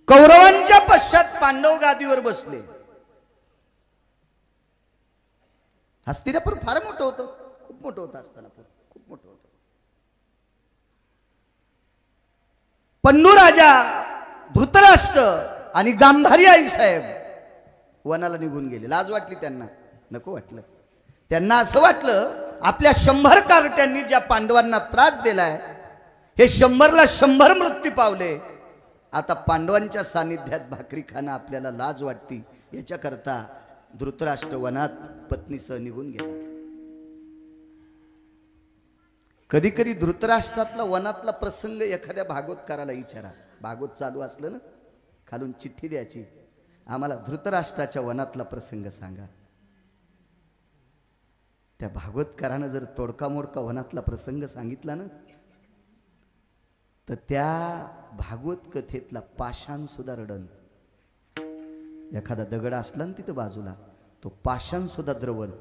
कौरवांच्या पश्चात पांडव गादीवर बसले। हस्तिनापूर फार मोठं होतं, खूप मोठं होतं हस्तिनापूर, खूप मोठं होतं। पंडू राजा, धृतराष्ट्र आणि गांधारी आई साहेब वनाला निघून गेले। लाज वाटली त्यांना, नको वाटलं त्यांना। असं वाटलं आपल्या 100 कार्ट्यांनी ज्या पांडवांना त्रास दिलाय, हे 100ला 100 मृत्यू पावले, आता पांडवांच्या सानिध्यात भाकरी खाणं आपल्याला लाज वाटती, याच्याकरता धृतराष्ट्र वनात पत्नीसह निघून गेला। कधी कधी धृतराष्ट्रातला वनातला प्रसंग एखाद्या भागवतकाराला विचारा। भागवत चालू असलं ना, खालून चिठ्ठी द्यायची, आम्हाला धृतराष्ट्राच्या वनातला प्रसंग सांगा। त्या भागवतकारानं जर तोडका मोडका वनातला प्रसंग सांगितला ना, तर त्या भागवत कथेतला पाषाण सुद्धा रडन। एखादा दगड असला ना तिथं बाजूला, तो पाषाण सुद्धा द्रवन।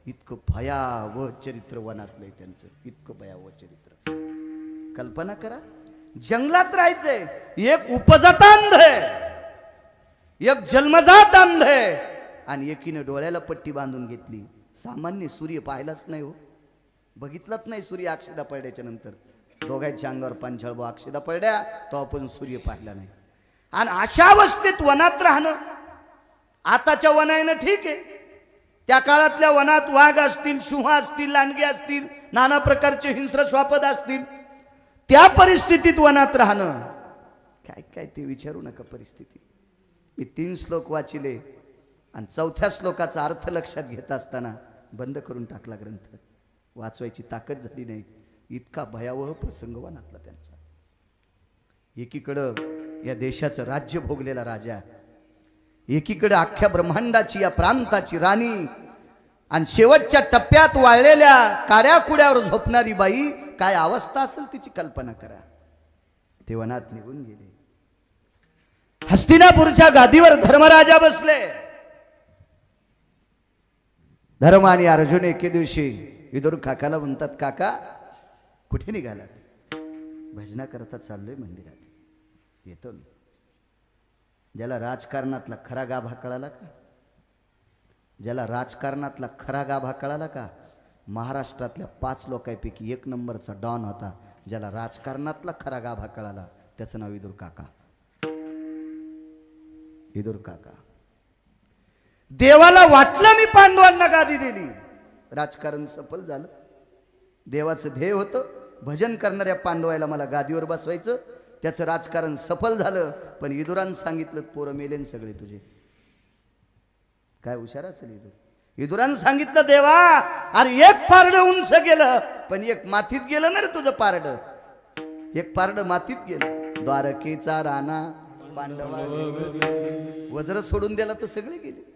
इतकं भयावह चरित्र वनातलंय त्यांचं, इतकं भयावह चरित्र। कल्पना करा, जंगलात राहायचंय, एक उपजात अंध आहे, एक जन्मजात अंध आहे, आणि एकीने डोळ्याला पट्टी बांधून घेतली। सामान्य सूर्य पाहिलाच नाही हो, बघितलाच नाही सूर्य अक्षदा पडल्याच्या नंतर। दोघांच्या अंगावर पांचाळ अक्षदा पडल्या, तो आपण सूर्य पाहिला नाही। आणि अशा अवस्थेत वनात राहणं, आताच्या वनानं ठीक आहे, त्या काळातल्या वनात वाघ असतील, सिंह असतील, लांडगे असतील, नाना प्रकारचे हिंस्र श्वापद असतील, त्या परिस्थितीत वनात राहणं काय काय ते विचारू नका परिस्थिती। मी 3 श्लोक वाचिले आणि 4थ्या श्लोकाचा अर्थ लक्षात घेत असताना बंद करून टाकला ग्रंथ, वाचवायची ताकद झाली नाही, इतका भयावह प्रसंग वनातला त्यांचा। एकीकडं या देशाचं राज्य भोगलेला राजा, एकीकडे अख्ख्या ब्रह्मांडाची या प्रांताची राणी, आणि शेवटच्या टप्प्यात वाळलेल्या काड्याकुड्यावर झोपणारी बाई, काय अवस्था असेल तिची कल्पना करा। ते वनात निघून गेले। हस्तिनापूरच्या गादीवर धर्मराजा बसले। धर्म आणि अर्जुन एके दिवशी विदुर काकाला म्हणतात, काका कुठे निघालात? भजना करता चाललोय मंदिरात, येतो मी। ज्याला राजकारणातला खरा गाभा कळाला का, ज्याला राजकारणातला खरा गाभा कळाला का, महाराष्ट्रातल्या 5 लोकांपैकी 1 नंबरचा डॉन होता। ज्याला राजकारणातला खरा गाभा कळाला, त्याचं नाव विदुर काका। विदुर काका, देवाला वाटलं मी पांडवांना गादी दिली, राजकारण सफल झालं। देवाचं ध्येय होतं भजन करणाऱ्या पांडवाला मला गादीवर बसवायचं, त्याचं राजकारण सफल झालं। पण विदुरानं सांगितलं, पोरं मेलेन सगळे तुझे। काय हुशार असेल विदुर। विदुरानं सांगितलं, देवा अरे एक पारडं उंच गेलं, पण एक मातीत गेलं ना रे तुझं पारडं, एक पारडं मातीत गेलं। द्वारकेचा राणा पांडवा वज्र सोडून दिला तर सगळे गेले।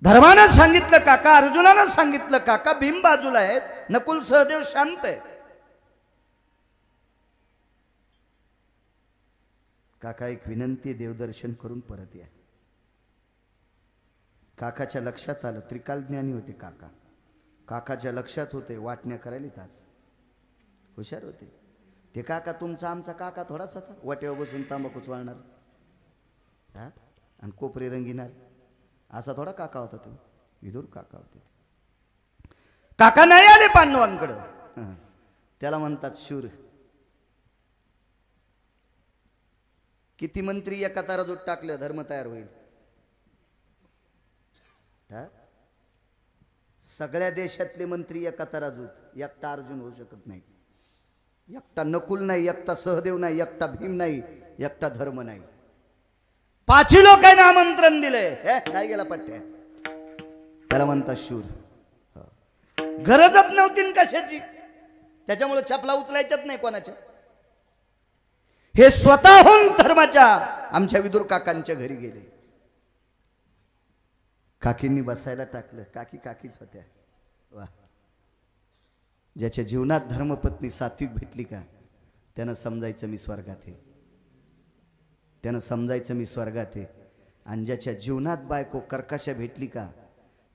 धर्मानं सांगितलं काका, अर्जुनानं सांगितलं काका, भीम बाजूला आहेत, नकुल सहदेव शांत आहे। काका एक विनंती, देवदर्शन करून परत या। काकाच्या लक्षात आलं, त्रिकालज्ञानी होते काका, काकाच्या लक्षात होते वाटण्या करायला ताज हुशार होते ते काका। तुमचा आमचा काका थोडाच होता, वाट्यावर बसून तांबाखू चोळणार हा आणि कोपरे रंगीणार, असा थोडा काका होता तुम्ही। विदुर काका होते। काका नाही आले पांडवांकडं, त्याला म्हणतात शूर। किती मंत्री एका तराजूत टाकलं, धर्म तयार होईल? सगळ्या देशातले मंत्री एका तराजूत, एकटा अर्जुन होऊ शकत नाही, एकटा नकुल नाही, एकटा सहदेव नाही, एकटा भीम नाही, एकटा धर्म नाही। 5 लोकांना आमंत्रण दिले, नाही गेला पट्ट्या, त्याला म्हणतात शूर। गरजच नव्हती कशाची, त्याच्यामुळे छापला उचलायच्याच नाही कोणाच्या। हे स्वतःहून धर्माच्या आमच्या विदुर काकांच्या घरी गेले। काकींनी बसायला टाकलं, काकी काकीच होत्या। वा, ज्याच्या जीवनात धर्मपत्नी सात्विक भेटली का, त्यानं समजायचं मी स्वर्गात आहे, त्यानं समजायचं मी स्वर्गात आहे। आणि ज्याच्या जीवनात बायको कर्कशा भेटली का,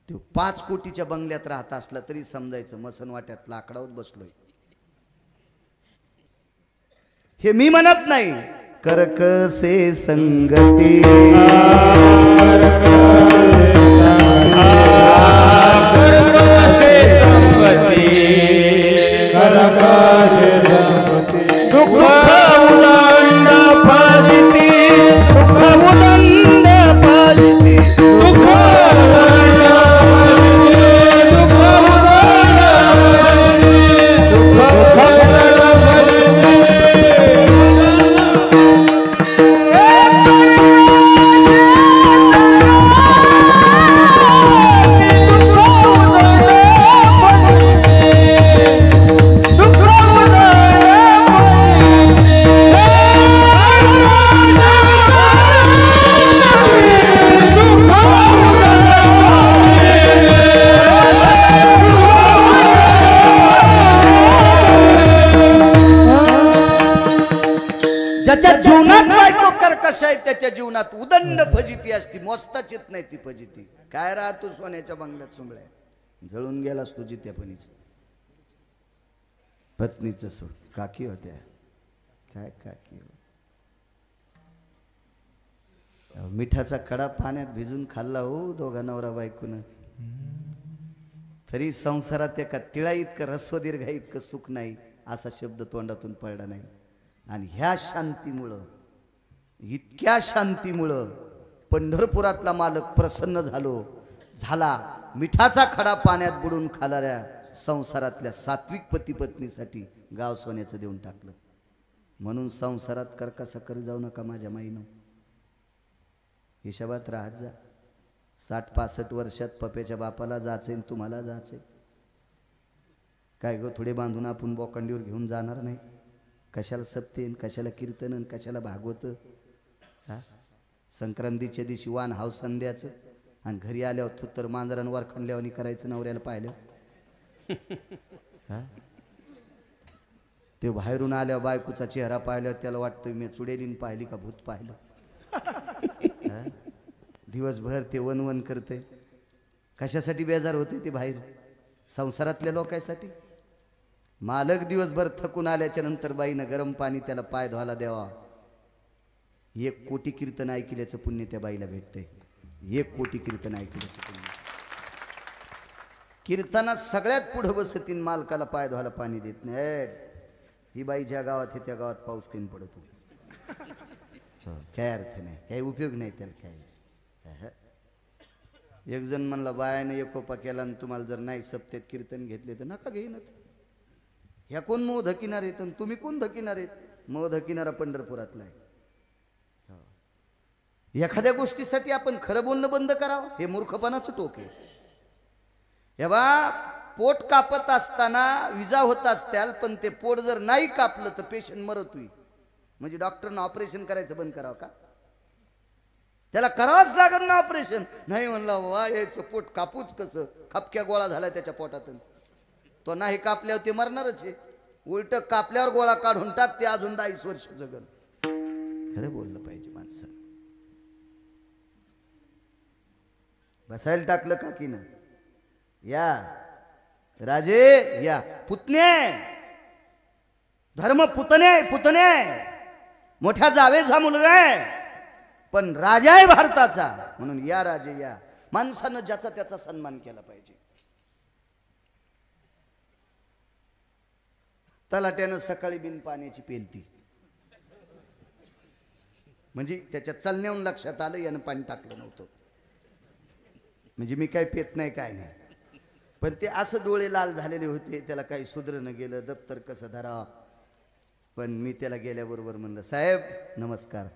तो 5 कोटीच्या बंगल्यात राहत असला तरी समजायचं मसन वाट्यात लाकडावर बसलोय। हे मी म्हणत नाही. करकसे संगती दुःख उदंड फजिती दुःख उदंड फजिती दुःख ज्याच्या जीवनात बायको कर्कश आहे त्याच्या जीवनात उदंड फजिती असती. मोजताच येत नाही ती फजिती. काय राहतो सोन्याच्या बंगल्यात सुंबळ्या जळून गेलास तू जित्यापणीच. पत्नीचं सोड काकी होत्या काय काकी. मिठाचा कडा पाण्यात भिजून खाल्ला हो दोघा नवरा बायकोनं, तरी संसारात एका तिळा इतकं रस्व दीर्घा इतकं सुख नाही असा शब्द तोंडातून पडला नाही. आणि ह्या शांतीमुळं इतक्या शांतीमुळं पंढरपुरातला मालक प्रसन्न झाला. मिठाचा खडा पाण्यात बुडून खाणाऱ्या संसारातल्या सात्विक पती पत्नीसाठी गाव सोन्याचं देऊन टाकलं. म्हणून संसारात कर्कसा करी जाऊ नका माझ्या माईनं. हिशोबात राहत जा. 60-65 वर्षात पप्याच्या बापाला जायचंय तुम्हाला जायचंय. काय गो थोडे बांधून आपण बोकांडीवर घेऊन जाणार नाही. कशाला सप्तेन कशाला कीर्तन कशाला भागवत. हा संक्रांतीच्या दिवशी वान हाव संध्याचं आणि घरी आल्यावर तू तर मांजरांवर खणल्यावानी करायचं नवऱ्याला पाहिलं. हा ते बाहेरून आल्यावर बायकोचा चेहरा पाहिल्यावर त्याला वाटतं मी चुडेलीन पाहिली का भूत पाहिलं. दिवसभर ते वन करते. कशासाठी बेजार होते ते बाहेर संसारातल्या लोकांसाठी. मालक दिवसभर थकून आल्याच्या नंतर बाईनं गरम पाणी त्याला पाय धुवायला द्यावा. 1 कोटी कीर्तन ऐकल्याचं पुण्य त्या बाईला भेटते. 1 कोटी कीर्तन ऐकल्याचं पुण्य. कीर्तनात सगळ्यात पुढे बसतीन मालकाला पाय धुवायला पाणी देत नाही. ही बाई ज्या गावात आहे त्या गावात पाऊस कमी पडतो. काय अर्थ नाही काही उपयोग नाही त्याला काय. एक जण म्हणला बायाने एकोपा केला आणि तुम्हाला जर नाही सप्त्यात कीर्तन घेतले तर नका घेईनच. ह्या कोण मोह धकिनार आहेत आणि तुम्ही कोण धकिनार आहेत. मोह धकिनारा पंढरपुरातला आहे. एखाद्या गोष्टीसाठी आपण खरं बोलणं बंद करावं हे मूर्खपणाचं टोक आहे. हे बा पोट कापत असताना विजा होत असत्याल पण ते पोट जर नाही कापलं तर पेशंट मरत होईल. म्हणजे डॉक्टरनं ऑपरेशन करायचं बंद करावं का. त्याला करावंच लागत ना ऑपरेशन. नाही म्हणलं वा यायचं पोट कापूच कसं. खपक्या गोळा झाला त्याच्या पोटातून. तो नाही कापल्यावर ते मरणारच आहे. उलट कापल्यावर गोळा काढून टाकते अजून 22 वर्ष जगल. खरं बोललं पाहिजे माणसं. बसायला टाकलं काकीनं. या राजे या पुतणे धर्म पुतणे मोठ्या जावेचा मुलगा आहे पण राजा आहे भारताचा. म्हणून या राजे या. माणसानं ज्याचा त्याचा सन्मान केला पाहिजे. तलाट्यानं सकाळी बिन पाण्याची पेलती म्हणजे त्याच्या चलण्याहून लक्षात आलं यानं पाणी टाकलं नव्हतं. म्हणजे मी काय पेत नाही काय नाही पण ते असं डोळे लाल झालेले होते. त्याला काही सुधरणं गेलं. दप्तर कसं धरा. पण मी त्याला गेल्याबरोबर म्हणलं साहेब नमस्कार.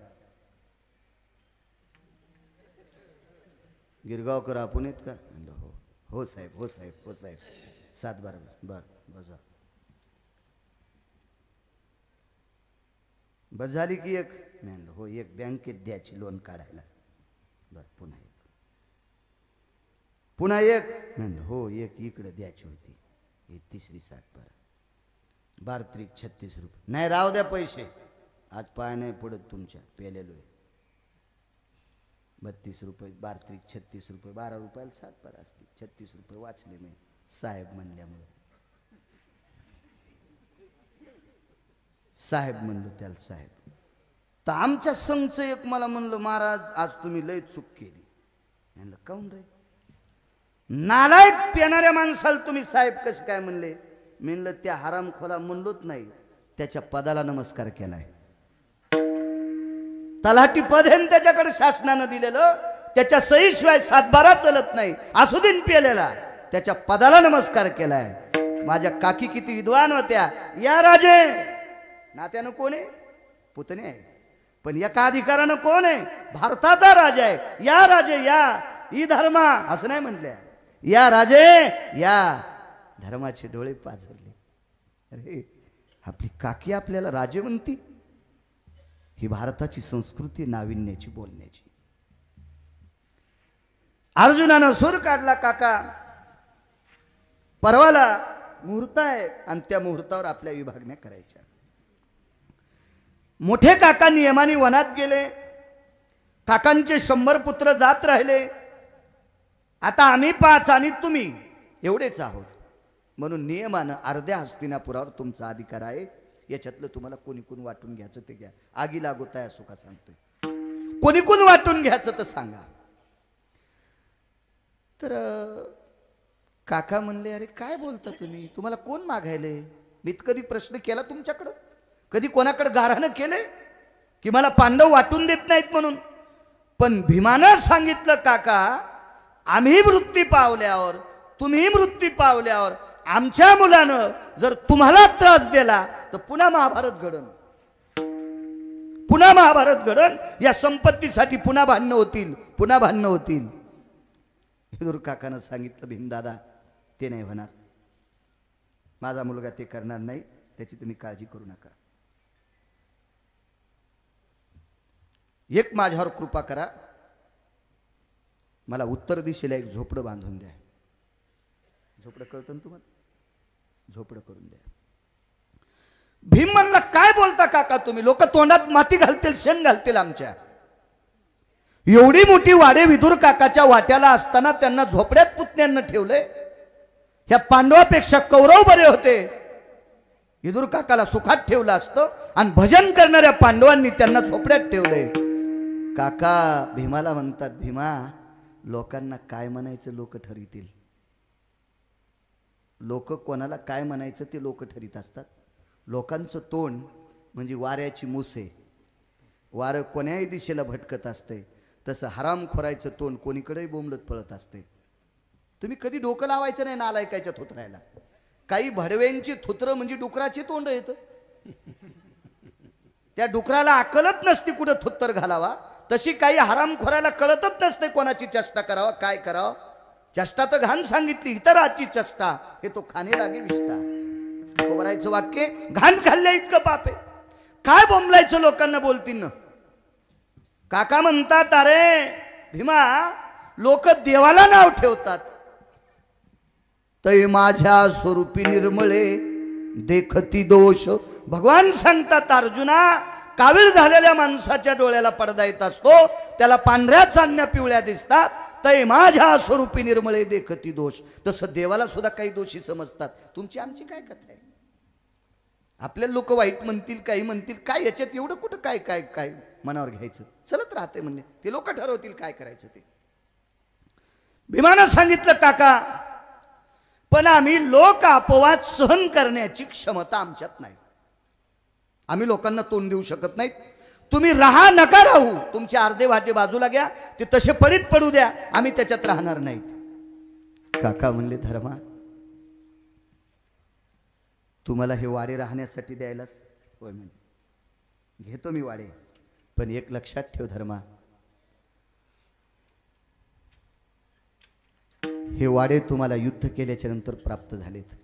गिरगावकर आपण आहेत का. म्हणलं हो हो साहेब हो साहेब हो साहेब. 7-12 बरं बस बस झाली की एक. म्हणलं हो एक बँकेत द्यायची लोन काढायला. बरं पुन्हा एक. म्हणलं हो एक इकडे द्यायची होती. ही तिसरी 7-12 12 36 रुपये. नाही राहू द्या पैसे आज पाय नाही पडत तुमच्या पेलेलो आहे. 32 रुपये 12 36 रुपये 12 रुपयाला 7-12 असते. 36 रुपये वाचले मी साहेब म्हणल्यामुळे. साहेब म्हणलो त्याला, साहेब तर आमच्या संघचं एक मला म्हणलं, महाराज आज तुम्ही लय चूक केली. म्हणलं काऊन रे? नालायक पिणाऱ्या माणसाला तुम्ही साहेब कसं काय म्हणले? म्हणलं त्या हरामखोरा म्हणलोच नाही, त्याच्या पदाला नमस्कार केलाय. तलाठी पद आहे त्याच्याकडे शासनानं दिलेलं, त्याच्या सहीशिवाय सातबारा चलत नाही. असुदीन पेलेला त्याच्या पदाला नमस्कार केलाय. माझ्या काकी किती विद्वान होत्या. या राजे नात्यानं कोण आहे? पुतणे आहे, पण एका अधिकारानं कोण आहे? भारताचा राजा आहे. या राजे या, ही धर्मा असं नाही म्हटल्या, या राजे या. धर्माचे डोळे पाझरले. अरे आपली काकी आपल्याला राजे म्हणती. ही भारताची संस्कृती नाविन्याची, बोलण्याची. अर्जुनानं सूर काढला. काका परवाला मुहूर्त आहे आणि त्या मुहूर्तावर आपल्या विभागण्या करायच्या. मोठे काका नियमाने वनात गेले. काकांचे 100 पुत्र जात राहिले. आता आम्ही 5 आणि तुम्ही एवढेच आहोत, म्हणून नियमानं अर्ध्या हस्तिनापुरावर तुमचा अधिकार आहे. याच्यातलं तुम्हाला कोणी कोण वाटून घ्यायचं ते घ्या. आगी लागोताय असो का सांगतोय, कोणी कोण वाटून घ्यायचं तर सांगा. तर काका म्हणले, अरे काय बोलता तुम्ही? तुम्हाला कोण मागायले? मी कधी प्रश्न केला तुमच्याकडं? कधी कोणाकडे गारहाणं केले की मला पांडव वाटून देत नाहीत म्हणून? पण भीमानं सांगितलं, काका आम्ही मृत्यू पावल्यावर, तुम्ही मृत्यू पावल्यावर आमच्या मुलानं जर तुम्हाला त्रास दिला तर पुन्हा महाभारत घडण, पुन्हा महाभारत घडण. या संपत्तीसाठी पुन्हा भांडणं होतील, पुन्हा भांडणं होतील. विदुर काकानं सांगितलं, भीमदादा ते नाही होणार. माझा मुलगा ते करणार नाही, त्याची तुम्ही काळजी करू नका. एक माझ्यावर कृपा करा, मला उत्तर दिशेला एक झोपडं बांधून द्या. झोपडं कळतं ना तुम्हाला? झोपडं करून द्या. भीम म्हणला, काय बोलता काका तुम्ही? लोक तोंडात माती घालतील, शेण घालतील आमच्या. एवढी मोठी वाडे विदुर काकाच्या वाट्याला असताना त्यांना झोपड्यात पुतण्यांना ठेवलंय. ह्या पांडवापेक्षा कौरव बरे होते. विदुर काकाला सुखात ठेवलं असतं आणि भजन करणाऱ्या पांडवांनी त्यांना झोपड्यात ठेवलंय. काका भीमाला म्हणतात, भीमा लोकांना काय म्हणायचं लोक ठरवतील. लोक कोणाला काय म्हणायचं ते लोक ठरीत असतात. लोकांचं तोंड म्हणजे वाऱ्याची मुसे, वारं कोण्याही दिशेला भटकत असते. तसं हरामखोरायचं तोंड कोणीकडेही बोंबलत पळत असते. तुम्ही कधी डोकं लावायचं नाही नालायकाच्या थुतरायला. काही भडव्यांची थुत्र म्हणजे डुकराची तोंड येतं. त्या डुकराला अकलत नसती कुठं थुत्तर घालावा, तशी काही हरामखोरायला कळतच नसते कोणाची चेष्टा करावा, काय करावं. चेष्टा तर घाण सांगितली, इतराची चेष्टा हे तो खाणे लागे विष्टा. कोबरायचं वाक्य, घाण खाल्ल्या इतकं पाप आहे. काय बोंबलायचं लोकांना बोलतील ना. काका म्हणतात, अरे भीमा लोक देवाला नाव ठेवतात. तै माझ्या स्वरूपी निर्मळे देखती दोष. भगवान सांगतात, अर्जुना कावीळ झालेल्या माणसाच्या डोळ्याला पडदा येत असतो, त्याला पांढऱ्या चांदण्या पिवळ्या दिसतात. तै माझ्या स्वरूपी निर्मळे देखती दोष. तसं देवाला सुद्धा काही दोषी समजतात. तुमची आमची काय कथा आहे? आपले लोक वाईट म्हणतील, काही म्हणतील, काय याच्यात एवढं कुठं काय काय काय मनावर घ्यायचं. चलत राहते म्हणले, ते लोक ठरवतील काय करायचं ते. भीमानं सांगितलं, काका पण आम्ही लोक अपवाद सहन करण्याची क्षमता आमच्यात नाही. आम्ही लोकांना तोंड देऊ शकत नाहीत. तुम्ही राहा नका राहू, तुमचे अर्धे वाटे बाजूला घ्या, ते तसे पडीत पडू द्या, आम्ही त्याच्यात राहणार नाहीत. काका म्हणले, धर्मा तुम्हाला हे वाडे राहण्यासाठी द्यायलाच? होय म्हणे, घेतो मी वाडे, पण एक लक्षात ठेव धर्मा, हे वाडे तुम्हाला युद्ध केल्याच्या नंतर प्राप्त झालेत.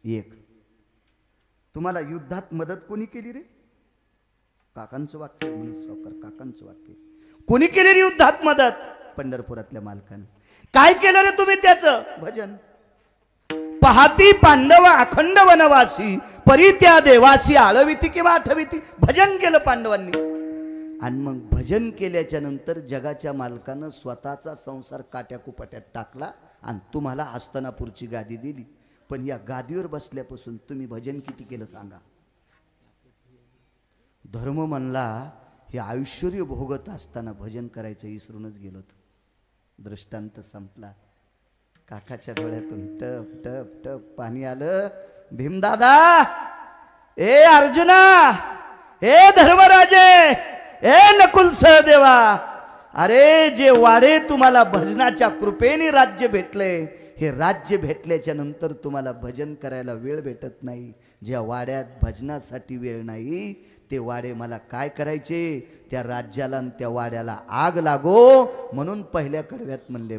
एक, तुम्हाला युद्धात मदत कोणी केली रे? काकांचं वाक्य म्हणून सावकार, काकांचं वाक्य. कोणी केली रे युद्धात मदत? पंढरपुरातल्या मालकाने. काय केलं रे तुम्ही त्याचं? भजन. पहाती पांडव अखंड वनवासी, परी त्या देवासी आळविती किंवा आठविती. भजन केलं पांडवांनी. आणि मग भजन केल्याच्या नंतर जगाच्या मालकानं स्वतःचा संसार काट्याकुपाट्यात टाकला आणि तुम्हाला हस्तिनापूरची गादी दिली. पण या गादीवर बसल्यापासून तुम्ही भजन किती केलं सांगा? धर्म म्हणला हे ऐश्वर्य भोगत असताना भजन करायचं विसरूनच गेलो. दृष्टांत संपला. काकाच्या डोळ्यातून टप टप टप पाणी आलं. भीमदादा, ए अर्जुना, ए धर्मराजे, ए नकुल सहदेवा, अरे जे वाडे तुम्हाला भजनाच्या कृपेने राज्य भेटले, हे राज्य भेटल्याच्या नंतर तुम्हाला भजन करायला वेळ भेटत नाही. ज्या वाड्यात भजनासाठी वेळ नाही ते वाडे मला काय करायचे? त्या राज्याला आणि त्या वाड्याला आग लागो म्हणून पहिल्या कडव्यात म्हणले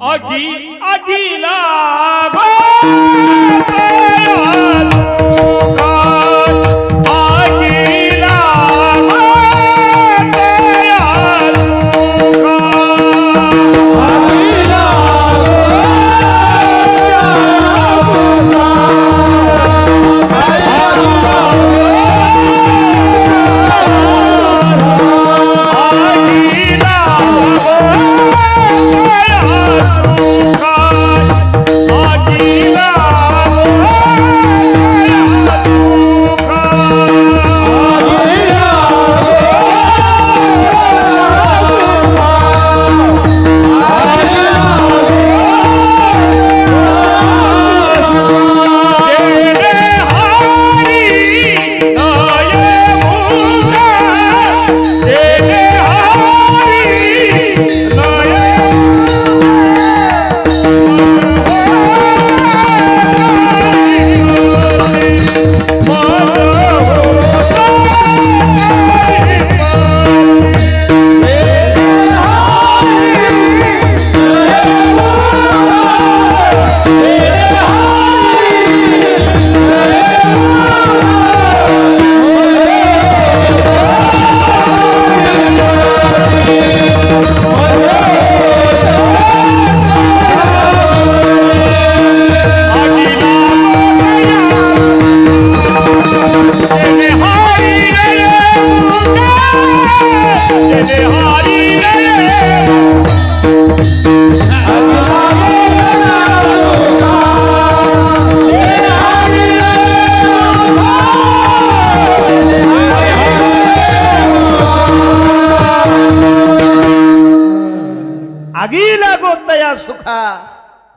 सुखा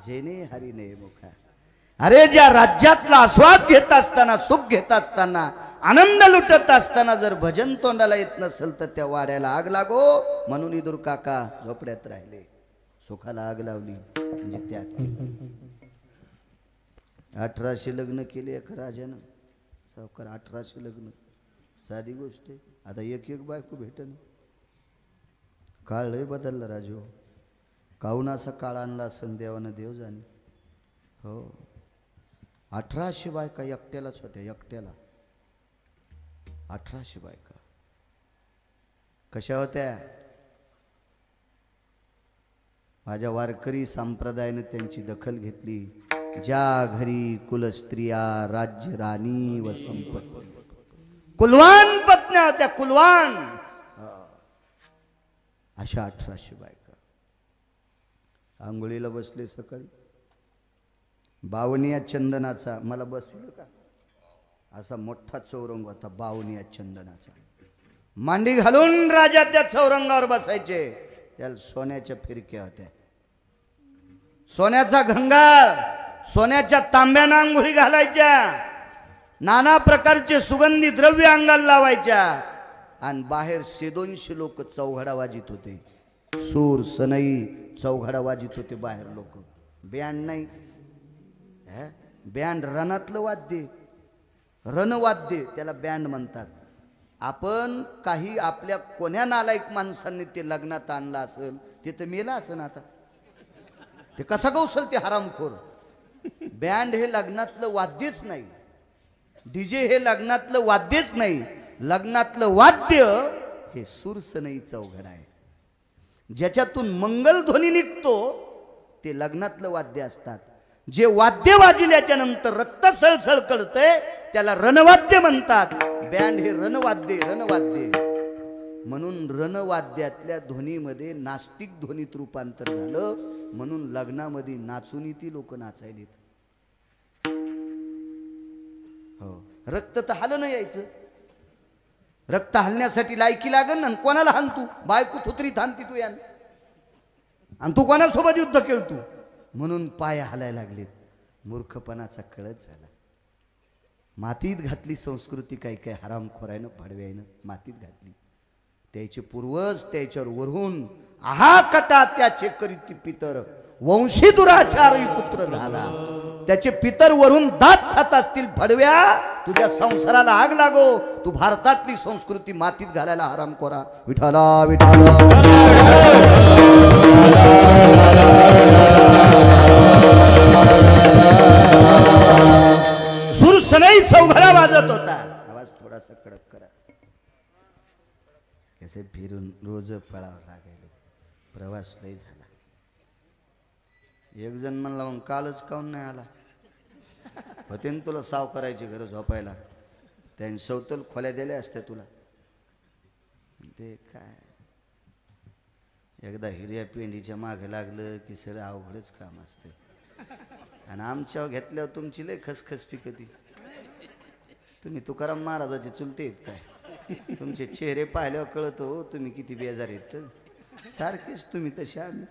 जेने हरिने मुखा. अरे ज्या राज्यातला आस्वाद घेत असताना, सुख घेत असताना, आनंद लुटत असताना जर भजन तोंडाला येत नसेल तर त्या वाड्याला आग लागो म्हणून इदूर काका झोपड्यात राहिले. सुखाला आग लावली म्हणजे त्याग केला. 1800 लग्न केले एका राजानं. सावकार 1800 लग्न साधी गोष्ट आहे. आता एक एक बायको भेटन. काळ लय बदलला राजू. काहून असा काळ आणला असन देवानं देव जाणे. हो 1800 बायका एकट्यालाच होत्या. एकट्याला 1800 बायका. कशा होत्या? माझ्या वारकरी संप्रदायाने त्यांची दखल घेतली. ज्या घरी कुलस्त्रिया राज्य राणी व संपत्ती. कुलवान पत्न्या होत्या. कुलवान अशा 1800 बायका. आंघोळीला बसले सकाळी. बावनिया चंदनाचा, मला बसवलं का, असा मोठा चौरंग होता बावनिया चंदनाचा. मांडी घालून राजा त्या चौरंगावर बसायचे. त्याला सोन्याच्या फिरक्या होत्या. सोन्याचा घंगाळ, सोन्याच्या तांब्यानं आंघोळी घालायच्या. नाना प्रकारचे सुगंधी द्रव्य अंगाला लावायच्या. आणि बाहेर 200 लोक चौघडा वाजित होते. सूर सनई चौघडा वाजित होते बाहेर लोक. बँड नाही, बँड रणातलं वाद्य, रणवाद्य त्याला बँड म्हणतात. आपण काही आपल्या कोण्या नालायक माणसांनी ते लग्नात आणलं असेल ते तर मेला असेल. आता ते कसा गौसल ते हरामखोर. बँड हे लग्नातलं वाद्यच नाही. डीजे हे लग्नातलं वाद्यच नाही. लग्नातलं वाद्य हे सुरसनई चौघडा आहे. ज्याच्यातून मंगलध्वनी निघतो ते लग्नातलं वाद्य असतात. जे वाद्य वाजल्याच्या नंतर रक्त सळसळ कळतंय त्याला रणवाद्य म्हणतात. बँड हे रणवाद्य, रणवाद्य. म्हणून रणवाद्यातल्या ध्वनीमध्ये नास्तिक ध्वनीत रूपांतर झालं. म्हणून लग्नामध्ये नाचून ती लोक नाचायलीत. हो रक्त तर हालं नाही यायचं. रक्त हलण्यासाठी लायकी लागन आणि कोणाला हाण तू? बायको थुतरीत हाणती तू यान, आणि तू कोणासोबत युद्ध खेळ तू? म्हणून पाय हालायला लागलेत. मूर्खपणाचा कळच झाला. मातीत घातली संस्कृती. काही काही हरामखोरायनं भाडव्यानं मातीत घातली. त्याचे पूर्वज त्याच्यावर वरून आहा कथा त्याचे करीती पितर, वंशी दुराचारी पुत्र झाला. त्याचे पितर वरून दात खात असतील. भडव्या, तुझ्या संसाराला आग लागो. तू भारतातली संस्कृती मातीत घालायला हरामखोरा. विठाला विठाला सुर सनई चौघडा वाजत होता. आवाज थोडासा कडक करा. कसे फिरून रोज पळावं लागेल. प्रवास लय झाला. एक जण म्हणला मग कालच काऊन नाही आला? होते ना तुला साव करायची घर झोपायला. त्यांनी सवतल खोल्या दिल्या असत्या तुला. ते काय एकदा हिरव्या पेंडीच्या मागे लागलं की सर अवघडच काम असते. आणि आमच्यावर घेतल्यावर तुमची लय खसखस पिकती. तुम्ही तुकाराम महाराजाचे चुलते आहेत काय? तुमचे चेहरे पाहिल्यावर कळत हो तुम्ही किती बेजार आहेत. सारखेच तुम्ही तसे. आम्ही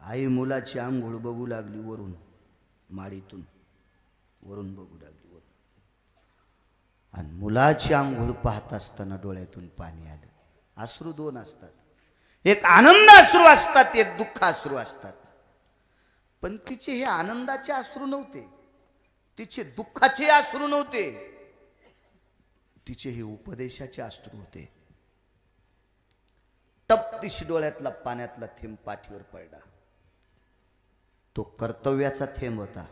आई मुलाची आंघोळ बघू लागली वरून, माडीतून वरून बघू लागली वरून. आणि मुलाची आंघोळ पाहत असताना डोळ्यातून पाणी आलं. अश्रू दोन असतात. एक आनंद अश्रू असतात, एक दुःख अश्रू असतात. पण तिचे हे आनंदाचे अश्रू नव्हते, तिचे दुःखाचे अश्रू नव्हते, तिचे हे उपदेशाचे अश्रू होते. टपदिशी डोळ्यातला पाण्यातला थेंब पाठीवर पडला. तो कर्तव्याचा थेंब होता,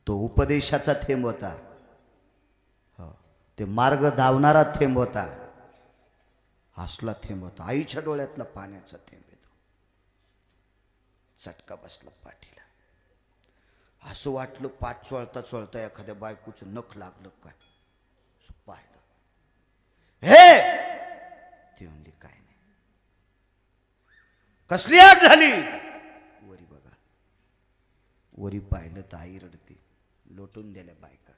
तो उपदेशाचा थेंब होता, ते मार्ग धावणारा थेंब होता, हसला थेंब होता. आईच्या डोळ्यातला पाण्याचा थेंब येतो. चटका बसला पाठीला. असं वाटलं पाठ चोळता चोळता एखाद्या बायकोचं नख लागलं काय. पाहिलं, हे ती म्हणली काय नाही. कसली आग झाली? वरी बघा. वरी पाहिलं तर आई रडते. लोटून दिल्या बायका.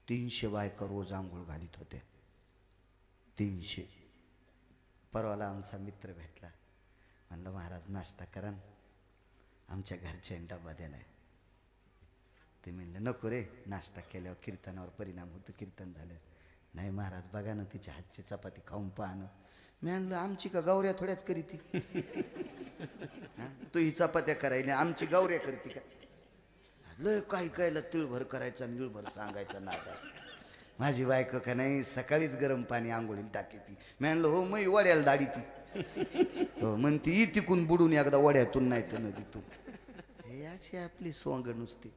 300 बायका रोज आंघोळ घालीत होत्या. 300. परवाला आमचा मित्र भेटला. म्हणलं महाराज नाश्ता करा, आमच्या घरच्या डबा द्या. नाही ते म्हणलं नको रे, नाश्ता केल्यावर कीर्तनावर परिणाम होतो. कीर्तन झालं. नाही महाराज बघा ना तिच्या हातची चपाती खाऊन पाहणं. मी म्हणलं आमची का गौऱ्या थोड्याच करीती? तू ही चपात्या करायला आमची गौऱ्या करती का? लय काही कायला तिळभर करायचा, निळभर सांगायचा नादा. माझी बायको का नाही सकाळीच गरम पाणी आंघोळीला टाकीती. मी म्हणलं हो मग वड्याला दाडी ती. हो म्हणती ई तिकून बुडून एकदा वड्यातून नाही तर नदीतून. हे अशी आपली सोंग नुसती.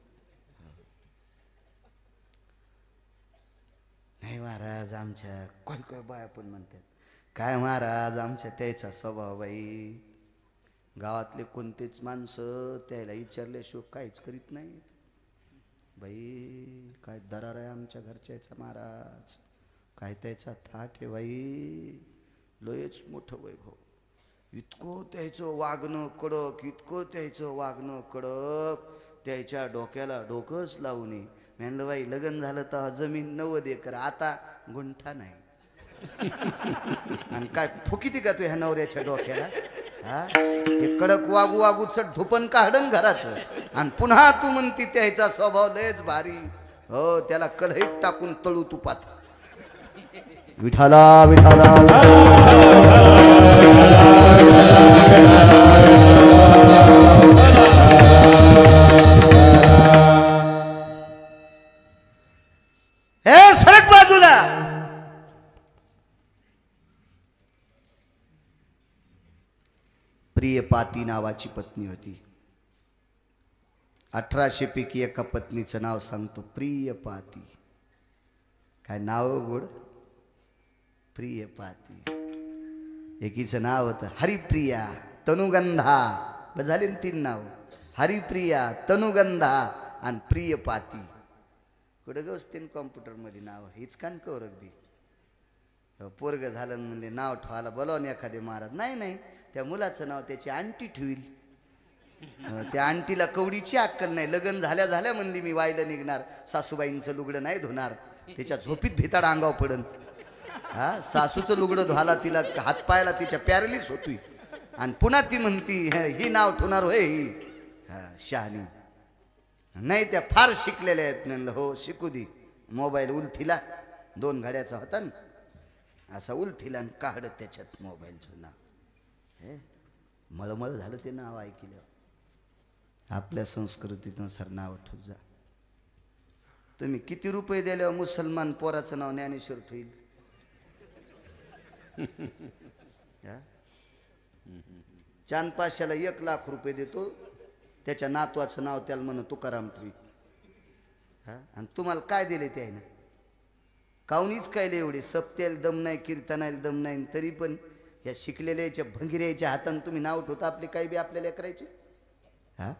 नाही महाराज आमच्या काय काय बाया पण म्हणतात काय महाराज आमच्या त्याचा स्वभाव बाई. गावातले कोणतेच माणसं त्याला विचारल्याशिवाय काहीच करीत नाहीत बाई. काय दरार आहे आमच्या घरच्याचा महाराज. काय त्याचा थाट आहे बाई. लयच मोठं वैभव. इतकं त्याचं वागणं कडक, इतकं त्याचं वागणं कडक. त्याच्या डोक्याला डोकंच लावू नये. म्हणलं बाई लग्न झालं तर जमीन 90 एकर, आता गुंठा नाही. आणि काय फुकिती का तू ह्या नवऱ्याच्या डोक्याला? हा हे कडक वागू वागू चट धुपन काढन घराचं. आणि पुन्हा तू म्हणती त्याचा स्वभाव लयच भारी. हो त्याला कढईत टाकून तळू तुपात. विठाला विठाला हे सरक बाजूला. प्रियपाती नावाची पत्नी होती. 1800 पैकी एका पत्नीचं नाव सांगतो, प्रियपाती. काय नाव गोड, प्रियपाती. एकीचं नाव होतं हरिप्रिया, तनुगंधा. झाले 3 नाव, हरिप्रिया, तनुगंधा आणि प्रियपाती. कुठं गवसते कॉम्प्युटरमध्ये नाव हीच कान कवरक बी. पोरग झालं म्हणजे नाव ठेवायला बोलावून एखादे महाराज. नाही नाही त्या मुलाचं नाव त्याची आंटी ठेवील. त्या आंटीला कवडीची अक्कल नाही. लग्न झाल्या झाल्या म्हणली मी वायला निघणार, सासूबाईंचं लुगडं नाही धुणार. तिच्या झोपीत भिताड अंगाव पडन. हा, सासूचं लुगडं धुवाला तिला हातपायला तिच्या पॅरलीच होती. आणि पुन्हा ती म्हणती ही नाव ठेवणार होय ही. शहाणी नाही, त्या फार शिकलेल्या आहेत. म्हणलं हो शिकू दे. मोबाईल उलथिला 2 घड्याचा होता ना, असा उलथिला आणि काढत त्याच्यात मोबाईलचं नाव. हे मळमळ झालं ते नाव ऐकलं. आपल्या संस्कृतीनुसार नाव ठेवत जा. तुम्ही किती रुपये दिल्यावर मुसलमान पोराचं नाव ज्ञानेश्वर ठेईल? 4-5 1 लाख रुपये देतो, त्याच्या नातवाचं नाव त्याला म्हणून तुकाराम ठेवी. आणि तुम्हाला काय दिले ते आहे ना, काऊनीच काय एवढे सप्त्याला दम नाही, कीर्तनाला दम नाही, तरी पण या शिकलेल्याच्या भंगिऱ्याच्या हातानं तुम्ही नाव ठेवता आपले काही बी आपल्याला करायचे. हा,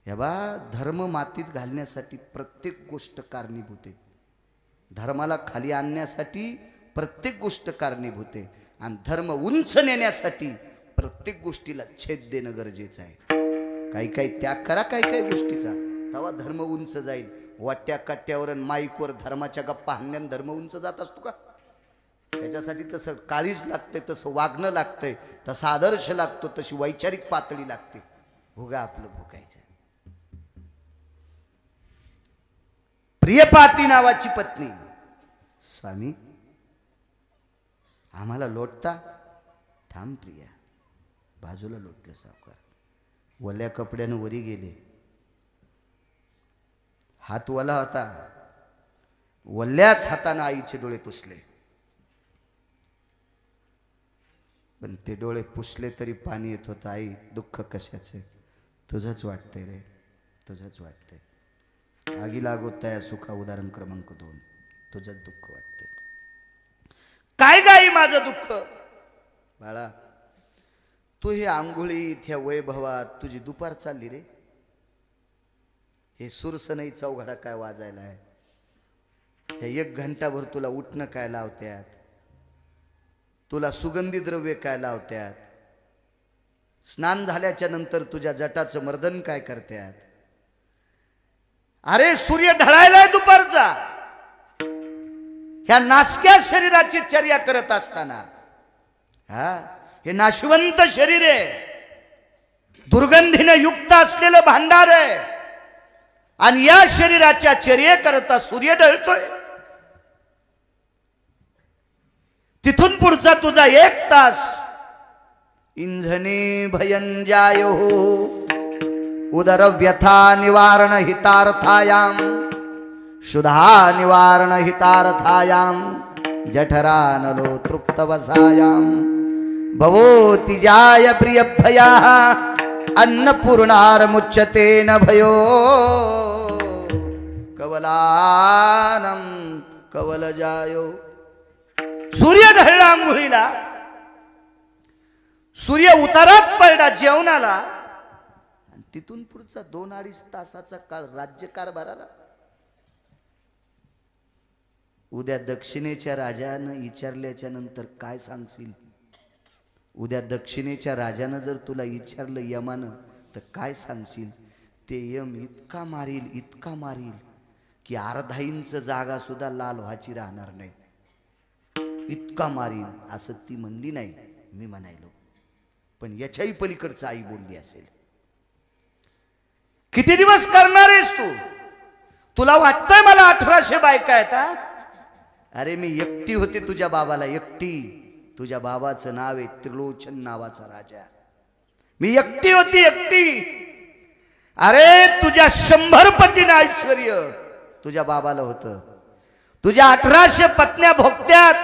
या बा धर्म मातीत घालण्यासाठी प्रत्येक गोष्ट कारणीभूत आहे. धर्माला खाली आणण्यासाठी प्रत्येक गोष्ट कारणीभूत आहे. आणि धर्म उंच नेण्यासाठी प्रत्येक गोष्टीला छेद देणं गरजेचं आहे. काही काही त्याग करा काही काही गोष्टीचा, तेव्हा धर्म उंच जाईल. वाट्या कट्ट्यावर आणि माईकवर धर्माच्या गप्पा हाणण्यानं धर्म उंच जात असतो का? त्याच्यासाठी तसं काळीज लागते, तसं वागणं लागतंय, तसा आदर्श लागतो, तशी वैचारिक पातळी लागते. भोगा आपलं भोगायचं. प्रियपाती नावाची पत्नी, स्वामी आम्हाला लोटता. थांब प्रिया, बाजूला लोटलं सावकार. वल्या कपड्यानं वरी गेले. हात वला होता, वल्याच हातानं आईचे डोळे पुसले. पण ते डोळे पुसले तरी पाणी येत होतं. आई दुःख कशाचे? तुझंच वाटतंय रे, तुझंच वाटतंय. आगी लागोत या सुखा. उदाहरण क्रमांक 2. तुझंच दुःख वाटतंय. काय गाई माझं दुःख? बाळा तू हे आंघोळीत ह्या वैभवात तुझी दुपार चालली रे. हे सुरसनई चौघडा काय वाजायला आहे? हे 1 घंटाभर तुला उठणं काय लावत्यात? तुला सुगंधी द्रव्य काय लावत्यात? स्नान झाल्याच्या नंतर तुझ्या जटाचं मर्दन काय करत्यात? अरे सूर्य ढळायलाय दुपारचा. ह्या नासक्या शरीराची चर्या करत असताना, हे नाशवंत शरीर आहे, दुर्गंधीने युक्त असलेलं भांडार आहे, आणि या शरीराच्या चर्ये करता सूर्य ढळतोय. तिथून पुढचा तुझा 1 तास इंधने भयंजायो उदर व्यथा निवारण हितार्थायाम शुद्धा निवारण हितार्थायाम जठरानलो तृप्तवसायाम भवोति जाय प्रियभया अन्नपूर्णार मुच्यते न भयो कवलानम कवलजायो. सूर्य ढळला आंघोळीला, सूर्य उतारात पडला जेवणाला, आणि तिथून पुढचा 2-2.5 तासाचा काळ राज्यकारभाराला. उद्या दक्षिणेच्या राजानं विचारल्याच्या नंतर काय सांगशील? उद्या दक्षिणेच्या राजानं जर तुला विचारलं यमानं, तर काय सांगशील? ते यम इतका मारील, इतका मारील की 1/2 इंच जागा सुद्धा लाल व्हायची राहणार नाही. इतका मारील. असं ती म्हणली नाही, मी म्हणायलो. पण याच्याही पलीकडचं आई बोलली असेल. किती दिवस करणार आहेस तू? तुला वाटतंय मला 1800 बायका आहेत? अरे मी एकटी होते तुझ्या बाबाला, एकटी. तुझ्या बाबाचं नाव आहे त्रिलोचन नावाचा राजा. मी एकटी होती, एकटी. अरे तुझ्या 100 पतीने ऐश्वर्य तुझ्या बाबाला होतं. तुझ्या 1800 पत्न्या भोगत्यात,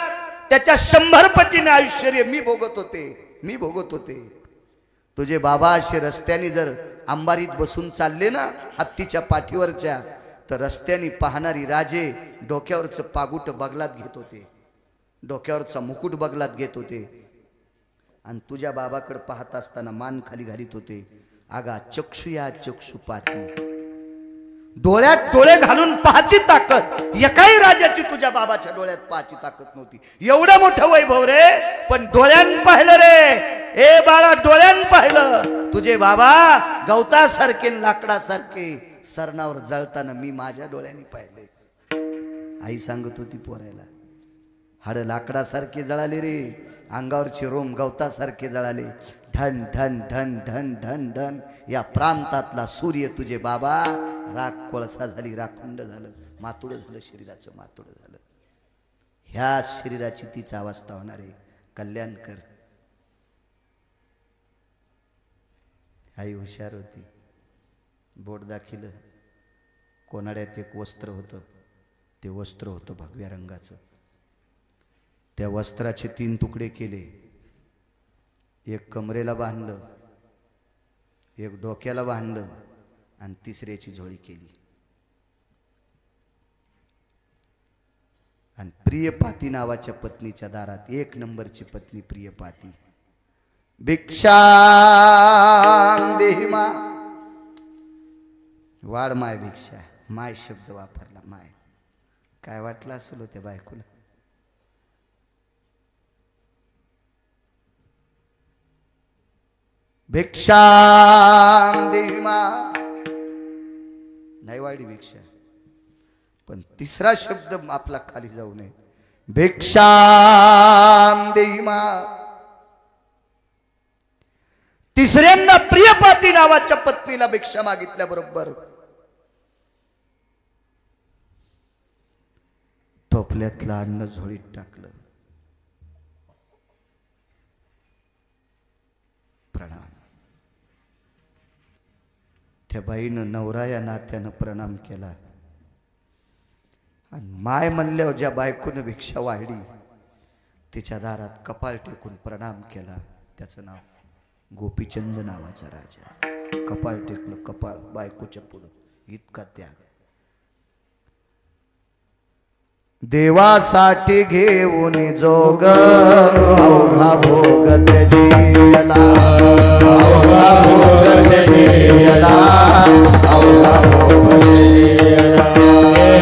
त्याच्या 100 पटीने ऐश्वर्य मी भोगत होते, मी भोगत होते. तुझे बाबा असे रस्त्याने जर अंबारीत बसून चालले ना, हत्तीच्या पाठीवरच्या, तर रस्त्याने पाहणारी राजे डोक्यावरचं पागुट बगलात घेत होते, डोक्यावरचा मुकुट बगलात घेत होते. आणि तुझ्या बाबाकडे पाहत असताना मान खाली घालीत होते. आगा चक्षुया चक्षुपाती डोळ्यात डोळे घालून पाहायची ताकद एकाही राजाची तुझ्या बाबाच्या डोळ्यात पाहायची ताकद नव्हती. एवढं मोठं वैभव रे, पण डोळ्यान पाहिलं रे. ए बाळा, डोळ्यान पाहिलं. तुझे बाबा गवतासारखे लाकडासारखे सरणावर जळताना मी माझ्या डोळ्यांनी पाहिले. आई सांगत होती पोरायला, हाड लाकडासारखे जळाले रे, अंगावरचे रोम गवतासारखे जळाले. धन धन धन धन धन धन या प्रांतातला सूर्य तुझे बाबा राख कोळसा झाली, राखुंड झालं, मातुड झालं, शरीराचं मातुड झालं. ह्या शरीराची तीच अवस्था होणार आहे. कल्याण कर. आई हुशार होती. बोट दाखिलं. कोनाड्यात एक वस्त्र होतं. ते वस्त्र होतं भगव्या रंगाचं. त्या वस्त्राचे 3 तुकडे केले. एक कमरेला बांधलं, एक डोक्याला बांधलं आणि तिसऱ्याची झोळी केली. आणि प्रियपाती नावाच्या पत्नीच्या दारात 1 नंबरची पत्नी प्रियपाती. भिक्षा देहि मा. वाढ माय भिक्षा. माय शब्द वापरला. माय काय वाटलं असेल त्या बायकोला. भिक्षा देहि मा. नाही वाढली भिक्षा, पण तिसरा शब्द आपला खाली जाऊ नये. भिक्षा देहि मा. तिसऱ्यांदा प्रियपाती नावाच्या पत्नीला भिक्षा मागितल्याबरोबर टोपल्यातलं अन्न झोळीत टाकलं. प्रणाम. त्या बाईनं नवरा या नात्यानं प्रणाम केला. आणि माय म्हणल्यावर ज्या बायकोनं भिक्षा वाढली तिच्या दारात कपाळ टेकून प्रणाम केला. त्याचं नाव गोपीचंद नावाचा राजा. कपाळ टेकलं, कपाळ बायकोच्या पुढं. इतका त्याग. देवासाठी घेऊन जोग अवघा भोग त्यजियला. अवघा भोग त्यजियला. अवघा भोग त्यजियला.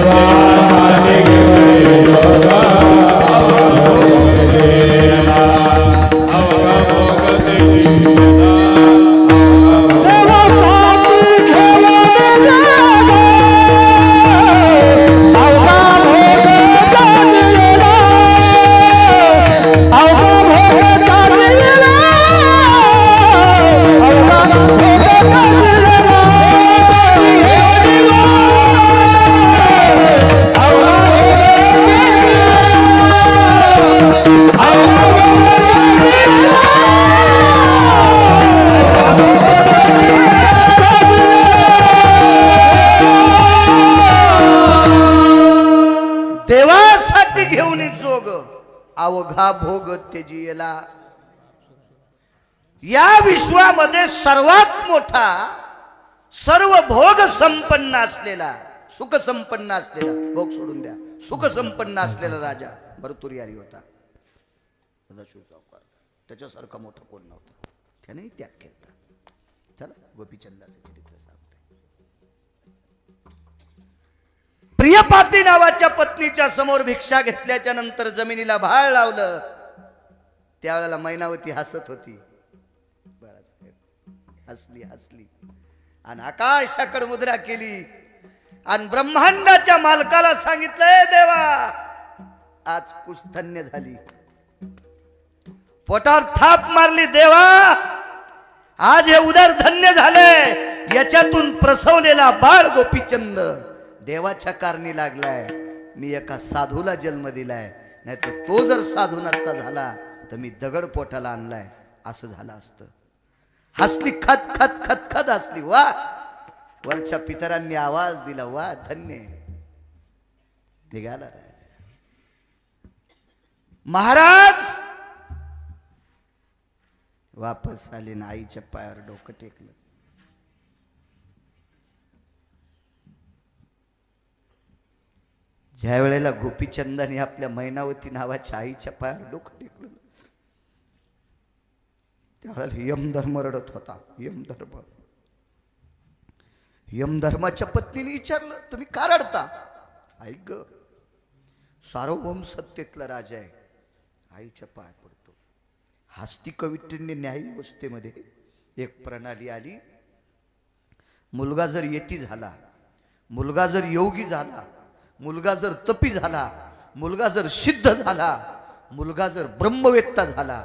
देवासाठी घेऊन जोग अवघा भोग त्यजियला. अवघा भोग त्यजियला. देवासाठी घेऊन जोग अवघा भोग त्यजियला. या विश्वामध्ये सर्वात मोठा, सर्व भोग संपन्न असलेला, सुख संपन्न असलेला, भोग सोडून द्या, सुख संपन्न असलेला राजा भर्तृहरी होता. सदाशिव सावकार. त्याच्यासारखा मोठा कोण नव्हता. त्याने त्याग केला. चला गोपीचंदाचं चरित्र सांगते. प्रियपाती नावाच्या पत्नीच्या समोर भिक्षा घेतल्याच्या नंतर जमिनीला भाळ लावलं. त्यावेळेला मैनावती हसत होती. बाळासाहेब हसली हसली आणि आकाशाकडे मुद्रा केली आणि ब्रह्मांडाच्या मालकाला सांगितलंय, देवा आज कुछ धन्य झाली. पोटावर थाप मारली. देवा आज हे उदर धन्य झाले. याच्यातून प्रसवलेला बाळ गोपीचंद देवाच्या कारणी लागलाय. मी एका साधूला जन्म दिलाय. नाही तर तो जर साधू नसता झाला तर मी दगड पोटाला आणलाय. असं झालं असतं. हसली. खत खत खत खत हसली. वा. वरच्या पितरांनी आवाज दिला. वा धन्य. निघाला महाराज. वापस आले ना आईच्या पायावर डोकं टेकलं. ज्या वेळेला गोपीचंदाने आपल्या मैनावती नावाच्या आईच्या पायावर डोकं टेकलं त्यावेळेला यमधर्म रडत होता. यमधर्म यमधर्माच्या पत्नीने विचारलं, तुम्ही का रडता? ऐक ग, सार्वभौम सत्तेतला राजा आहे, आईच्या पाय पडतो. हस्ती कवित्रीने न्याय व्यवस्थेमध्ये एक प्रणाली आली. मुलगा जर यती झाला, मुलगा जर योगी झाला, मुलगा जर तपी झाला, मुलगा जर सिद्ध झाला, मुलगा जर ब्रह्मवेत्ता झाला,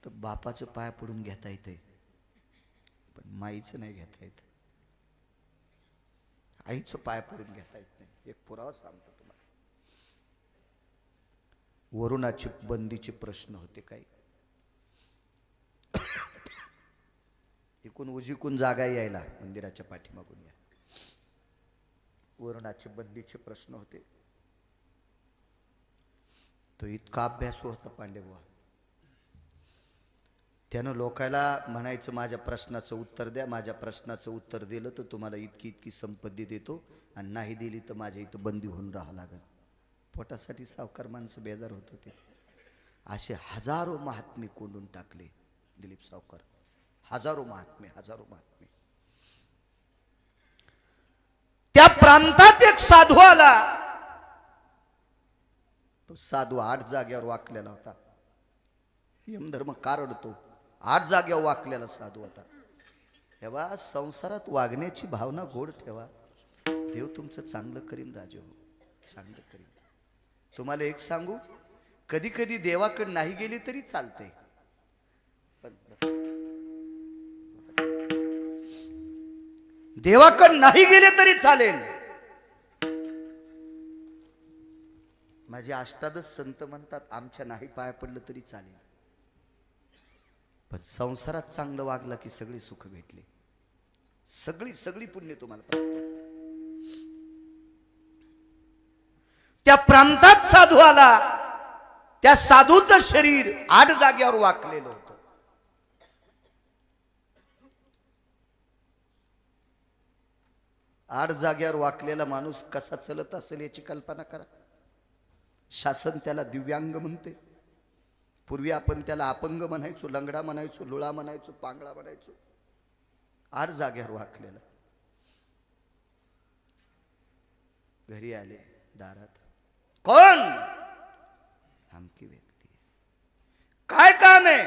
तर बापाचं पाय पडून घेता येते, पण माईचं नाही घेता येत. आईचं पाय पडून घेता येत नाही. एक पुरावा सांगतो तुम्हाला. वरुणाची बंदीचे प्रश्न होते काही. इकून उजीकून जागा यायला मंदिराच्या पाठीमागून या. वरुणाचे बंदीचे प्रश्न होते. तो इतका अभ्यास होता पांडेबुवा, त्यानं लोकायला म्हणायचं माझ्या प्रश्नाचं उत्तर द्या, माझ्या प्रश्नाचं उत्तर दिलं तर तुम्हाला इतकी इतकी संपत्ती देतो, आणि नाही दिली तर माझ्या इथं बंदी होऊन राहावं लागेल. पोटासाठी सावकार माणसं बेजार होत होते. असे हजारो महात्मे कोंडून टाकले दिलीप सावकार. हजारो महात्मे, हजारो महात्मे. त्या प्रांतात एक साधू आला. तो साधू 8 जाग्यावर वाकलेला होता. यमधर्म का रडतो? 8 जाग्यावर वाकलेला साधू होता. तेव्हा संसारात वागण्याची भावना गोड ठेवा. देव तुमचं चांगलं करीन राजे हो, चांगलं करीन. तुम्हाला एक सांगू, कधी कधी देवाकडे नाही गेले तरी चालते, पण देवाकडे नाही गेले तरी चालेल. माझे अष्टादश संत म्हणतात आमच्या नाही पाया पडलं तरी चालेल, पण संसारात चांगलं वागला की सगळे सुख भेटले, सगळी सगळी पुण्य तुम्हाला प्राप्त. त्या प्रांतात साधू आला. त्या साधूचं शरीर 8 जाग्यावर वाकलेलं होतं. आठ जाग्यावर वाकलेला माणूस कसा चलत असेल याची कल्पना करा. शासन त्याला दिव्यांग म्हणते. पूर्वी आपण त्याला अपंग म्हणायचो, लंगडा म्हणायचो, लुळा म्हणायचो, पांगळा म्हणायचो. 8 जाग्यावर वाकलेला. घरी आले, दारात कोण? आमकी व्यक्ती. काय काम आहे?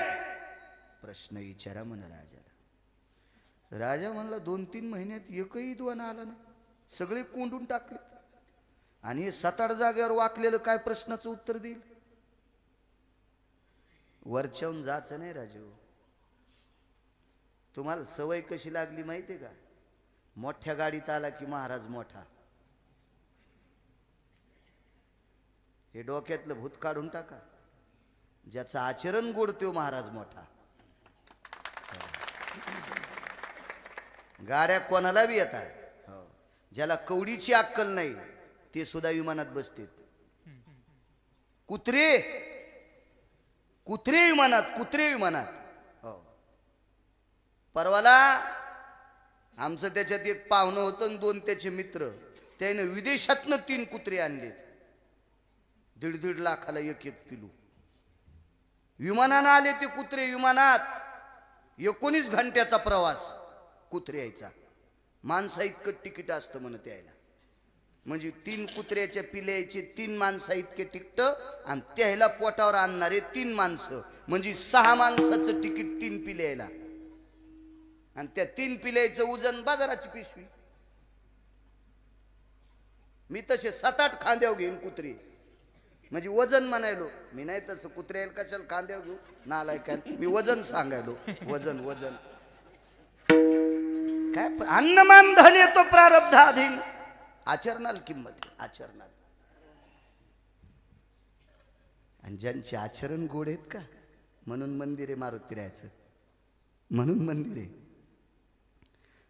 प्रश्न विचारा म्हण राजाला. राजा म्हणला 2-3 महिन्यात एकही विद्वान आला नाही, सगळे कोंडून टाकले. आणि हे 7-8 जागेवर वाकलेलं काय प्रश्नाचं उत्तर देईल? वरच्याहून जायचं नाही राजू. तुम्हाला सवय कशी लागली माहितीये का? मोठ्या गाडीत आला की महाराज मोठा. हे डोक्यातलं भूत काढून टाका. ज्याचं आचरण गोड तो महाराज मोठा. गाड्या कोणाला बी येतात. ज्याला कवडीची अक्कल नाही ते सुद्धा विमानात बसतात. कुत्रे कुत्रे विमानात, कुत्रे विमानात. परवाला आमचं त्याच्यात एक पाहुणं होतं आणि 2 त्याचे मित्र. त्याने विदेशातनं 3 कुत्रे आणलेत. 1.5 लाखाला एक पिलू. विमानानं आले ते कुत्रे. विमानात 19 घंट्याचा प्रवास कुत्रे यायचा. माणसा इतकं तिकीट असतं म्हणत यायला. म्हणजे 3 कुत्र्याच्या पिल्याचे 3 माणसा इतके तिकट, आणि त्याला पोटावर आणणारे 3 माणसं, म्हणजे 6 माणसाचं तिकीट 3 पिल्याला. आणि त्या 3 पिल्याचं वजन बाजाराची पिशवी. मी तसे 7-8 खांद्यावर घेईन कुत्रे, म्हणजे वजन म्हणायलो. मी नाही तसं कुत्र्याला कशाला खांद्यावर घेऊ नालायक. मी वजन सांगायलो. वजन वजन काय? अन्नमान धन येतो प्रारब्धाधीन. आचरणाला किंमत, आचरणाला. आणि ज्यांचे आचरण गोड आहेत का, म्हणून मंदिरे मारुती राहायचं, म्हणून मंदिरे.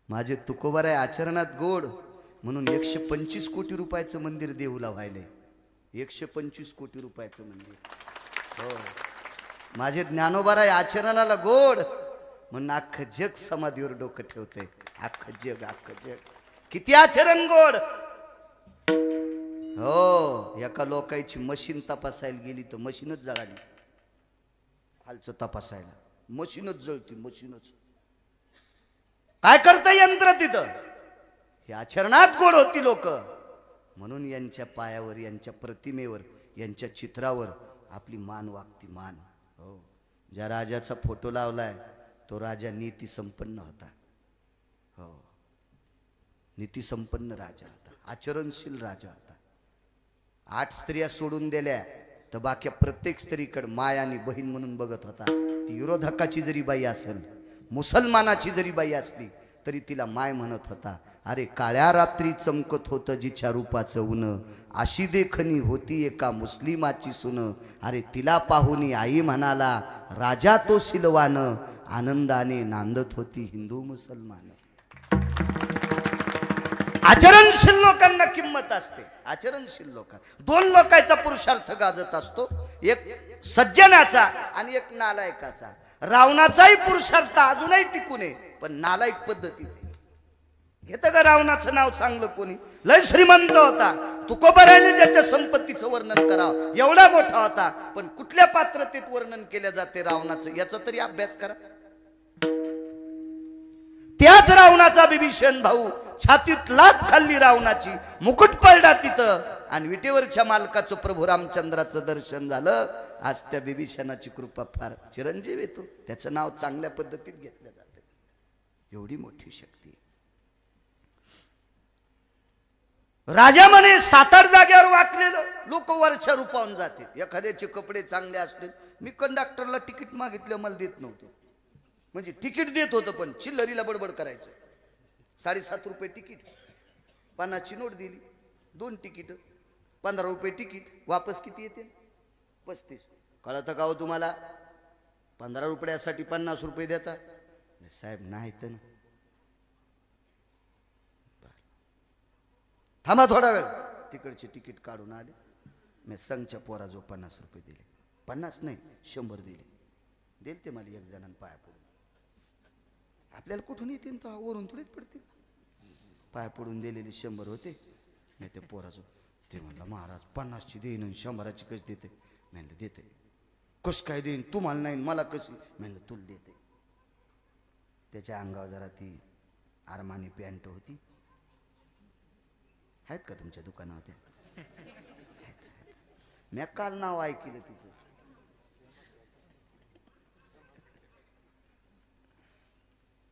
माझे तुकोबार आहे आचरणात गोड, म्हणून 125 कोटी रुपयाचं मंदिर देऊला व्हायलंय. 125 कोटी रुपयाचं मंदिर. हो. माझे ज्ञानोबार आहे आचरणाला गोड, म्हणून अख्खं जग समाधीवर डोकं ठेवतंय. अख्खं जग, अख्खं जग. किती आचरण गोड. हो. एका लोकांची मशीन तपासायला गेली तर मशीनच जळाली. खालचं तपासायला मशीनच जळती. मशीनच. काय करतं यंत्र तिथं? हे आचरणात गोड होती लोक, म्हणून यांच्या पायावर, यांच्या प्रतिमेवर, यांच्या चित्रावर आपली मान वागती, मान. हो, ज्या राजाचा फोटो लावलाय तो राजा नीती संपन्न होता. हो, नीती संपन्न राजा होता, आचरणशील राजा होता. 8 स्त्रिया सोडून दिल्या तर बाकी प्रत्येक स्त्रीकडे माय आणि बहीण म्हणून बघत होता. ती विरोधकाची जरी बाई असेल, मुसलमानाची जरी बाई असली तरी तिला माय म्हणत होता. अरे काळ्या रात्री चमकत होतं जिच्या रूपाचं ऊन, अशी देखणी होती एका मुस्लिमाची सुन. अरे तिला पाहुनी आई म्हणाला राजा तो सिलवान, आनंदाने नांदत होती हिंदू मुसलमान. आचरणशील लोकांना किंमत असते. आचरणशील लोकांना 2 लोकांचा पुरुषार्थ गाजत असतो, एक सज्जनाचा आणि एक नालायकाचा. रावणाचाही पुरुषार्थ अजूनही टिकून आहे, पण नालायक पद्धतीने घेतं का रावणाचं नाव चांगलं कोणी? लय श्रीमंत होता, तुकोबाराने ज्याच्या संपत्तीचं वर्णन करावं एवढा मोठा होता, पण कुठल्या पात्रतेत वर्णन केले जाते रावणाचं याचा तरी अभ्यास करा. त्याच रावणाचा बिभीषण भाऊ, छातीत लाथ खाल्ली रावणाची, मुकुट पडला तिथं, आणि विटेवरच्या मालकाचं प्रभू रामचंद्राचं दर्शन झालं. आज त्या बिभीषणाची कृपा फार चिरंजीव येतो, त्याचं नाव चांगल्या पद्धतीत घेतलं जातं. एवढी मोठी शक्ती. राजा म्हणे 7-8 जागेवर वाकलेलं लोक वरच्या रूपावून जातील. एखाद्याचे कपडे चांगले असले, मी कंडक्टरला तिकीट मागितलं मला देत नव्हतं, म्हणजे तिकीट देत होतं पण चिल्लरीला बडबड करायचं. 7.5 रुपये तिकीट, 50ची नोट दिली, 2 तिकीट, 15 रुपये तिकीट, वापस किती येते? 35. कळतं का हो तुम्हाला? 15 रुपयासाठी 50 रुपये देता? साहेब नाही तर थांबा थोडा वेळ. तिकडचे तिकीट काढून आले, मी संघच्या पोरा जो 50 रुपये दिले, 50 नाही 100 दिले ते मला एक जणांना पाया पडून. आपल्याला कुठून येतील तर वरून थोडीच पडतील. पाया पडून दिलेले 100 होते. नाही ते पोराचो ते म्हणलं महाराज 50ची देईन 100ची कशी देते? म्हणलं देते. कस काय देईन? तुम्हाला नाही मला कशी? म्हणलं तुला देते. त्याच्या अंगावर जरा ती आरमानी पॅन्ट होती. आहेत का तुमच्या दुकानावर? मी काल नाव ऐकलं तिचं.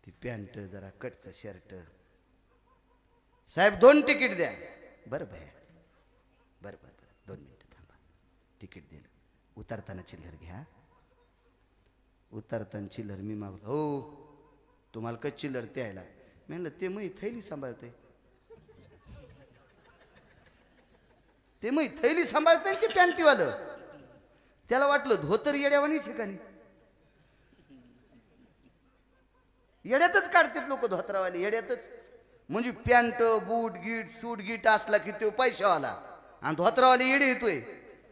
ती पॅन्ट जरा कटचं शर्ट. साहेब 2 तिकीट द्या. बरं भया, बरं बरं बरं 2 मिनिटं थांबा. तिकीट दिलं. उतरताना चिल्लर घ्या. उतरताना चिल्लर मी मागलो. हो तुम्हाला काय चिल्लर द्यायला? म्हणलं ते मग थैली सांभाळते, ते मग थैली सांभाळते ते पॅन्टीवालं. त्याला वाटलं धोतर येड्यावानी ठिकाणी. येड्यातच काढतात लोक धोत्रावाले, येड्यातच. म्हणजे पॅन्ट बूट गीट सूट गीट असला की तो पैशावाला, आणि धोत्रावाले येडे येतोय.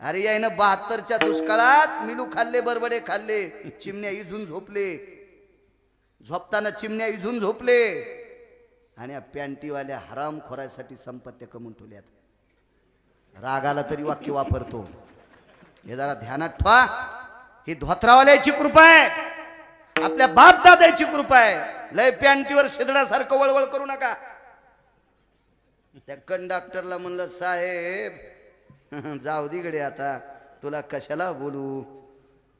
अरे यायनं 72च्या दुष्काळात मिलू खाल्ले, बरबडे खाल्ले, चिमण्या इजून झोपले, झोपताना चिमण्या इजून झोपले, आणि या पॅन्टीवाल्या हराम खोरासाठी संपत्त्या कमवून ठेवल्यात. रागाला तरी वाक्य वापरतो. हे जरा ध्यानात ठेवा. ही धोत्रावाल्याची कृपा आहे, आपल्या बाप दादाची कृपा आहे. लय पॅन्टीवर शिदडासारखं वळवळ करू नका. त्या कंडक्टरला म्हणलं साहेब जाऊ दिगडे आता, तुला कशाला बोलू,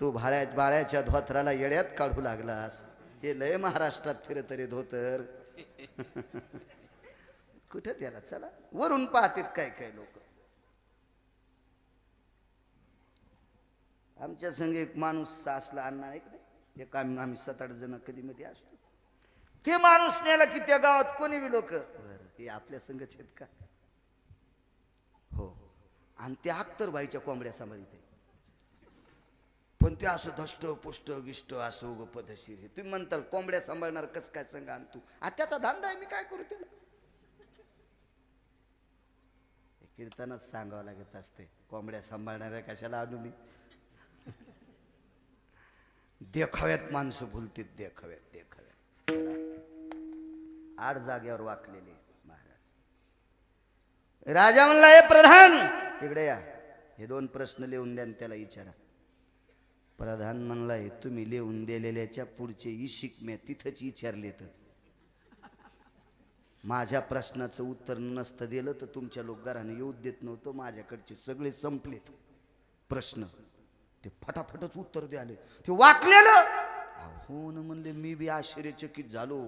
तू बाळ्याच्या धोत्राला येड्यात काढू लागलास. हे लय महाराष्ट्रात फिरत रे धोतर. कुठं त्याला चला वरून पाहतात काय काय लोक. आमच्या संग एक माणूस असला अण्णा ऐकलं, एक आम्ही 7-8 जण कधी मध्ये असतो. ते माणूस नेला की त्या गावात कोणी बी लोक हे आपल्या संघच आहेत का? हो. आणि ते अख्तरबाईच्या कोंबड्या सांभाळीत. पण ते असं धष्ट पुष्ट गिष्ट असं उग पदशीर. तुम्ही म्हणताल कोंबड्या सांभाळणार कस काय संघ आण तू? त्याचा धंदा आहे, मी काय करू त्याला? कीर्तनच सांगावं लागत असते. कोंबड्या सांभाळणाऱ्या कशाला आणू मी? देखाव्यात माणसं भुलतीत, देखाव्यात देखाव्यात. 8 जागेवर वाकलेले महाराज. राजा म्हणला हे प्रधान तिकडे या, हे 2 प्रश्न लिहून द्या त्याला विचारा. प्रधान म्हणला हे तुम्ही लिहून दिलेल्याच्या पुढचे इशिक मी तिथंच विचारले तर माझ्या प्रश्नाचं उत्तर नसतं दिलं तर तुमच्या लोक घराने येऊ देत नव्हतं. माझ्याकडचे सगळे संपलेत प्रश्न. ते फटाफटच उत्तर द्याले. ते वाकलेलं हो ना म्हणले. मी बी आश्चर्यचकित झालो.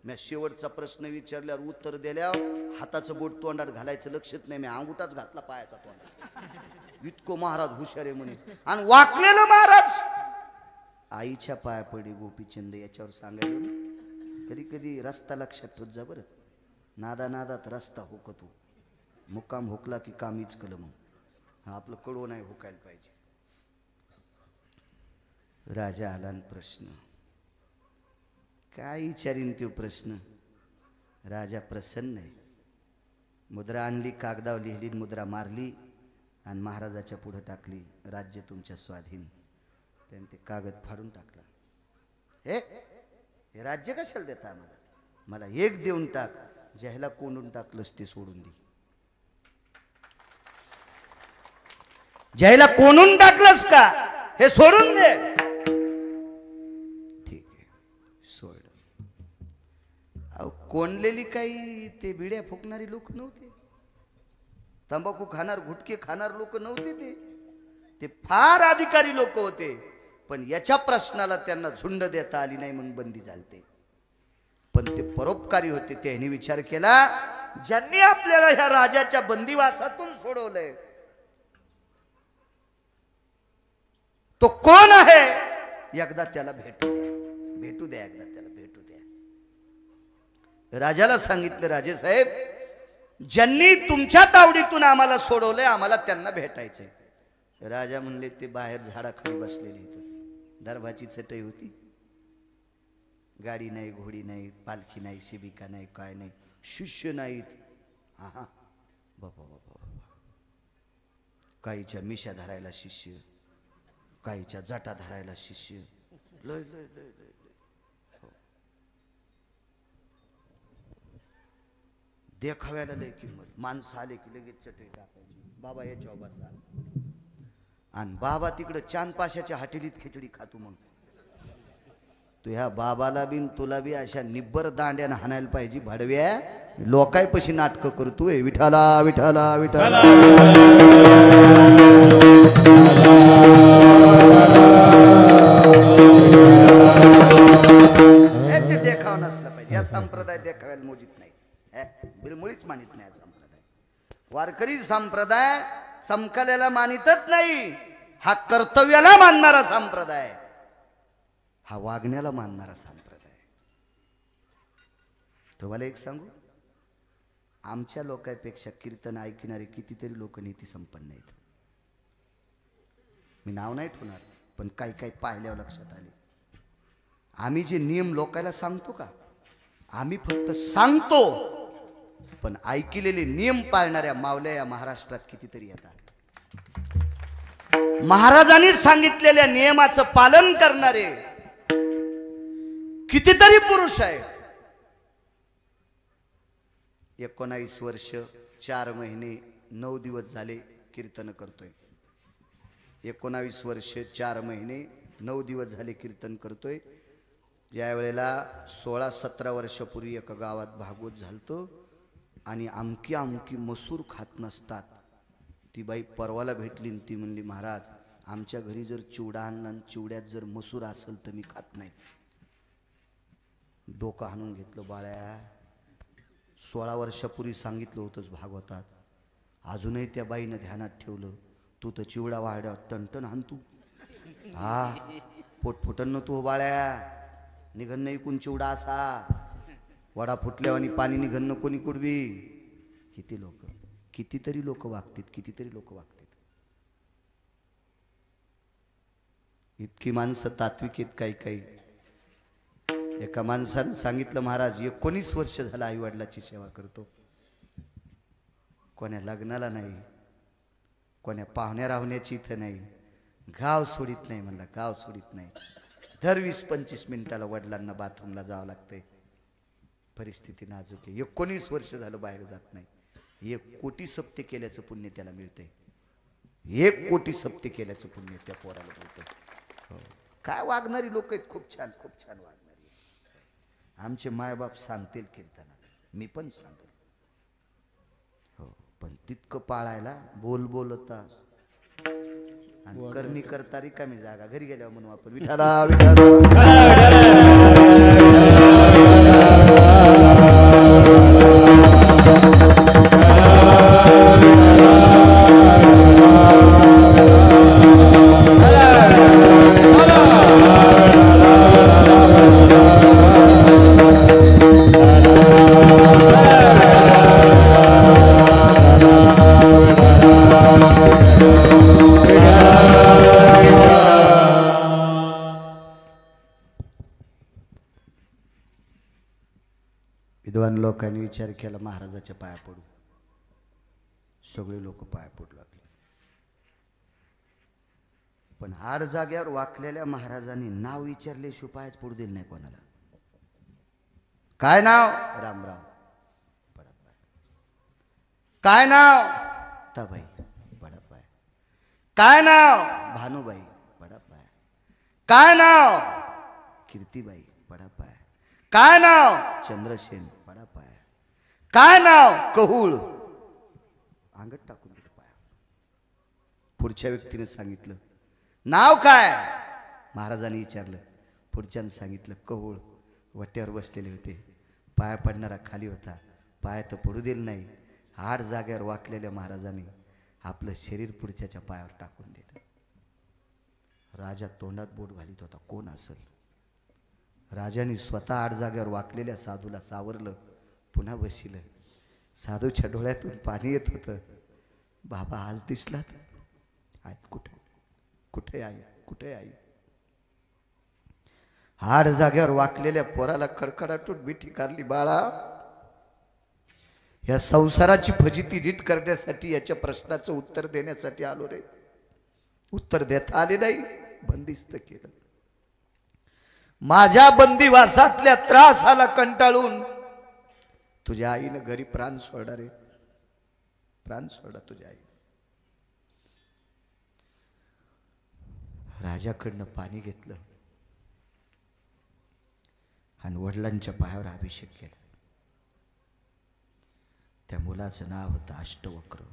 मी शेवटचा प्रश्न विचारल्यावर उत्तर दिल्यावर हाताचं बोट तोंडात घालायचं लक्षच नाही. मी अंगुठाच घातला पायाचा तोंडात. इतकं महाराज हुशार आहे म्हणे. आणि वाकलेलं महाराज आईच्या पाया पडी गोपीचंद याच्यावर सांगायला. कधी कधी रस्ता लक्षात ठेवत जा बरं. नादा नादात रस्ता हुकतो. मुक्काम हुकला की कामीच कल. मग हा आपलं कडवं नाही हुकायला पाहिजे. राजा आला न प्रश्न काय विचारीन तो प्रश्न. राजा प्रसन्न आहे. मुद्रा आणली, कागदावर लिहिली, मुद्रा मारली आणि महाराजाच्या पुढे टाकली. राज्य तुमच्या स्वाधीन. त्याने ते कागद फाडून टाकला. हे राज्य कशाला देता आम्हाला? मला एक देऊन टाक. ज्याला कोंडून टाकलंस ते सोडून दे. ज्याला कोंडून टाकलंस का हे सोडून दे. ठीक आहे सोड. अहो कोंडलेली काही ते बिड्या फुकणारी लोक नव्हते. तंबाखू खाणार, गुटखे खाणार लोक नव्हते. ते फार अधिकारी लोक होते. पण याच्या प्रश्नाला त्यांना झुंड देता आली नाही म्हणून बंदी झालते. पण ते परोपकारी होते. त्यांनी विचार केला ज्यांनी आपल्याला ह्या राजाच्या बंदिवासातून सोडवलंय तो कोण आहे? एकदा त्याला भेटू द्या. एकदा त्याला भेटू द्या. राजाला सांगितलं राजे साहेब ज्यांनी तुमच्या तावडीतून आम्हाला सोडवलंय आम्हाला त्यांना भेटायचंय. राजा म्हणले ते बाहेर झाडाखाली बसलेले. इथं दरबाची चटई होती. गाडी नाही, घोडी नाही, पालखी नाही, शिबिका नाही, काय नाही, शिष्य नाहीत. हा बाबा बाबा बाबा. काहीच्या मिशा धरायला शिष्य, काहीच्या जटा धरायला शिष्य. लय लय लय लय लय. देखाव्याला लय किंमत. माणसं आले की लगेच चटई टाकायची. बाबा याच्या बसा. आणि बाबा तिकडं चांद पाशाच्या हॉटेलीत खिचडी खातो. मग तू ह्या बाबाला बिन तुला बी अशा निब्बर दांड्यानं हाणायला पाहिजे. भाडव्या लोकायपशी नाटकं करतोय. विठाला विठाला विठाला. ते देखाव नसलं पाहिजे. या संप्रदाय देखाव्याला मोजित नाही. बिलमुळीच मानित नाही. संप्रदाय वारकरी संप्रदाय समकलेला मानितच नाही. हा कर्तव्याला मानणारा संप्रदाय, हा वागण्याला मानणारा संप्रदाय. तुम्हाला एक सांगू, आमच्या लोकांपेक्षा कीर्तन ऐकणारे कितीतरी लोक नीती संपन्न आहेत. मी नाव नाही ठेवणार पण काही काही पाहिल्यावर लक्षात आले. आम्ही जे नियम लोकांना सांगतो का, आम्ही फक्त सांगतो पण ऐकलेले नियम पाळणाऱ्या मावल्या या महाराष्ट्रात कितीतरी येतात. महाराजांनी सांगितलेल्या नियमाचं पालन करणारे कितीतरी पुरुष आहेत. 19 वर्ष 4 महिने 9 दिवस झाले कीर्तन करतोय. 19 वर्ष 4 महिने 9 दिवस झाले कीर्तन करतोय. या वेळेला 16-17 वर्षापूर्वी एका गावात भागवत झालतं आणि आमकी मसूर खात नसतात. ती बाई परवाला भेटली आणि ती म्हणली महाराज आमच्या घरी जर चिवडा आणला आणि चिवड्यात जर मसूर असेल तर मी खात नाही. डोकं हाणून घेतलं. बाळ्या 16 वर्षापूर्वी सांगितलं होतंच भागवतात. अजूनही त्या बाईनं ध्यानात ठेवलं. तू तर चिवडा वाढ्या टणटण हाणतू. हा पोटफुटन तू बाळ्या. निघन ऐकून चिवडा असा वडा फुटल्यावर आणि पाणी निघन कोणी कुडवी. कितीतरी लोक वागतात. इतकी माणसं तात्विक आहेत काही. एका माणसानं सांगितलं महाराज 19 वर्ष झालं आई वडिलाची सेवा करतो. कोण्या लग्नाला नाही, कोण्या पाहुण्या राहण्याची इथं नाही, गाव सोडित नाही. म्हणला गाव सोडित नाही. दर 20-25 मिनिटाला वडिलांना बाथरूमला जावं लागतंय. परिस्थिती नाजूक आहे. 19 वर्ष झालं बाहेर जात नाही. 1 कोटी सप्ते केल्याचं पुण्य त्याला मिळतंय. 1 कोटी सप्ते केल्याचं पुण्य त्या पोराला मिळतंय. काय वागणारी लोक आहेत. खूप छान वागणारी. आमचे मायबाप सांगतील कीर्तनात. मी पण सांगेन. हो, पण तितकं पाळायला बोल बोलता आणि करणी करता रिकामी जागा. घरी गेल्यावर म्हणू आपण विठाला विठाला. विद्वान लोकांनी विचार केला महाराजाच्या पाया पडू. सगळे लोक पाया पडू लागले. पण हार जाग्यावर वाकलेल्या महाराजांनी नाव विचारले पायाच पडू दिले नाही कोणाला. काय नाव? रामराव. काय नाव? ताबाई. बडापाय. काय नाव? भानुबाई. बडापाय. काय नाव? कीर्तीबाई. बडापाय. काय नाव? चंद्रसेन. बडापाय. काय नाव? कहूळ. अंगत टाकून दिलं पाया. पुढच्या व्यक्तीने सांगितलं नाव काय? महाराजांनी विचारलं. पुढच्यानं सांगितलं कहूळ. वट्यावर बसलेले होते. पाया पडणारा खाली होता. पाया तर पडू दिलं नाही. हाड जाग्यावर वाकलेल्या महाराजांनी आपलं शरीर पुढच्याच्या पायावर टाकून दिलं. राजा तोंडात बोट घालीत होता. कोण असेल? राजाने स्वतः आड जाग्यावर वाकलेल्या साधूला सावरलं. पुन्हा बसिलं. साधूच्या डोळ्यातून पाणी येत होतं. बाबा आज दिसलात? आई कुठे? कुठे आई? कुठे आई? हाड जाग्यावर वाकलेल्या पोराला कडकडाटून मिठी काढली. बाळा, या संसाराची फजिती नीट करण्यासाठी, याच्या प्रश्नाचं उत्तर देण्यासाठी आलो रे. उत्तर देता आले नाही, बंदिस्त केलं. माझ्या बंदिवासातल्या त्रासाला कंटाळून तुझ्या आईनं घरी प्राण सोडा रे. प्राण सोडा तुझ्या आई. राजाकडनं पाणी घेतलं आणि वडिलांच्या पायावर अभिषेक केला. त्या मुलाचं नाव होतं अष्टवक्र.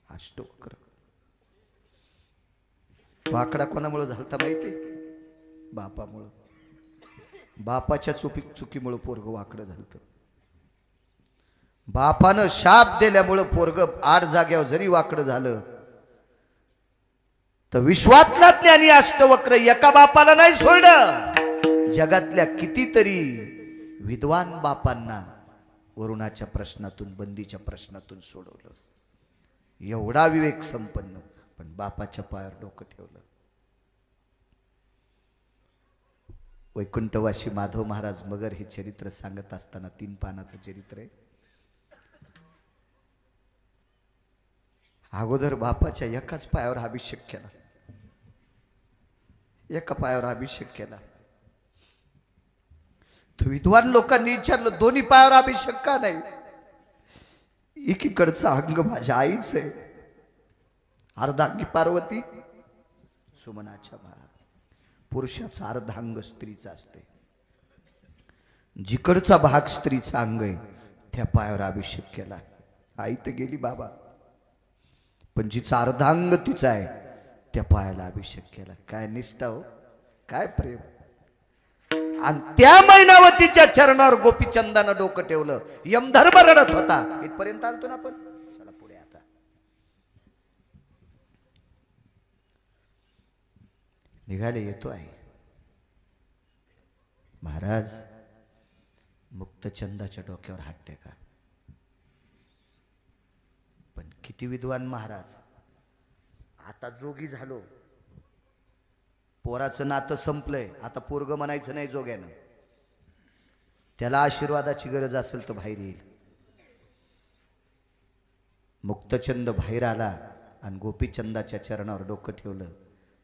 अष्टवक्र. वाकडा कोणामुळे झालता माहिती? बापामुळं. बापाच्या चुकीमुळे पोरग वाकडं झालं. बापानं शाप दिल्यामुळं पोरग आड जाग्यावर जरी वाकडं झालं तर विश्वातला ज्ञानी अष्टवक्र एका बापाला नाही सोडलं. जगातल्या कितीतरी विद्वान बापांना वरुणाच्या प्रश्नातून, बंदीच्या प्रश्नातून सोडवलं. एवढा विवेक संपन्न, पण बापाच्या पायावर डोकं ठेवलं. वैकुंठवासी माधव महाराज मगर हे चरित्र सांगत असताना 3 पानाचं चरित्र आहे. अगोदर बापाच्या एकाच पायावर अभिषेक केला. एका पायावर अभिषेक केला. तो विद्वान लोकांनी विचारलं दोन्ही पायावर अभिषेक का नाही? एकीकडचा अंग माझ्या आईच आहे. अर्धांगी पार्वती सुमनाच्या बाळा. पुरुषाचा अर्धांग स्त्रीचा असते. जिकडचा भाग स्त्रीचा अंग आहे त्या पायावर अभिषेक केला. आई तर गेली बाबा, पण जिचा अर्धांग तिचा आहे त्या पायाला अभिषेक केला. काय निष्ठा हो, काय प्रेम. आणि त्या मैनावतीच्या चरणावर गोपीचंदानं डोकं ठेवलं. यमधर्म रडत होता. इथपर्यंत आलतो ना आपण. चला पुढे आता. निघाले. येतो आहे महाराज. मुक्तचंदाच्या डोक्यावर हात टेका. पण किती विद्वान महाराज. आता जोगी झालो, पोराचं नातं संपलंय, आता पोरग म्हणायचं नाही जोग्यानं. त्याला आशीर्वादाची गरज असेल तर बाहेर येईल. मुक्तचंद बाहेर आला आणि गोपीचंदाच्या चरणावर डोकं ठेवलं.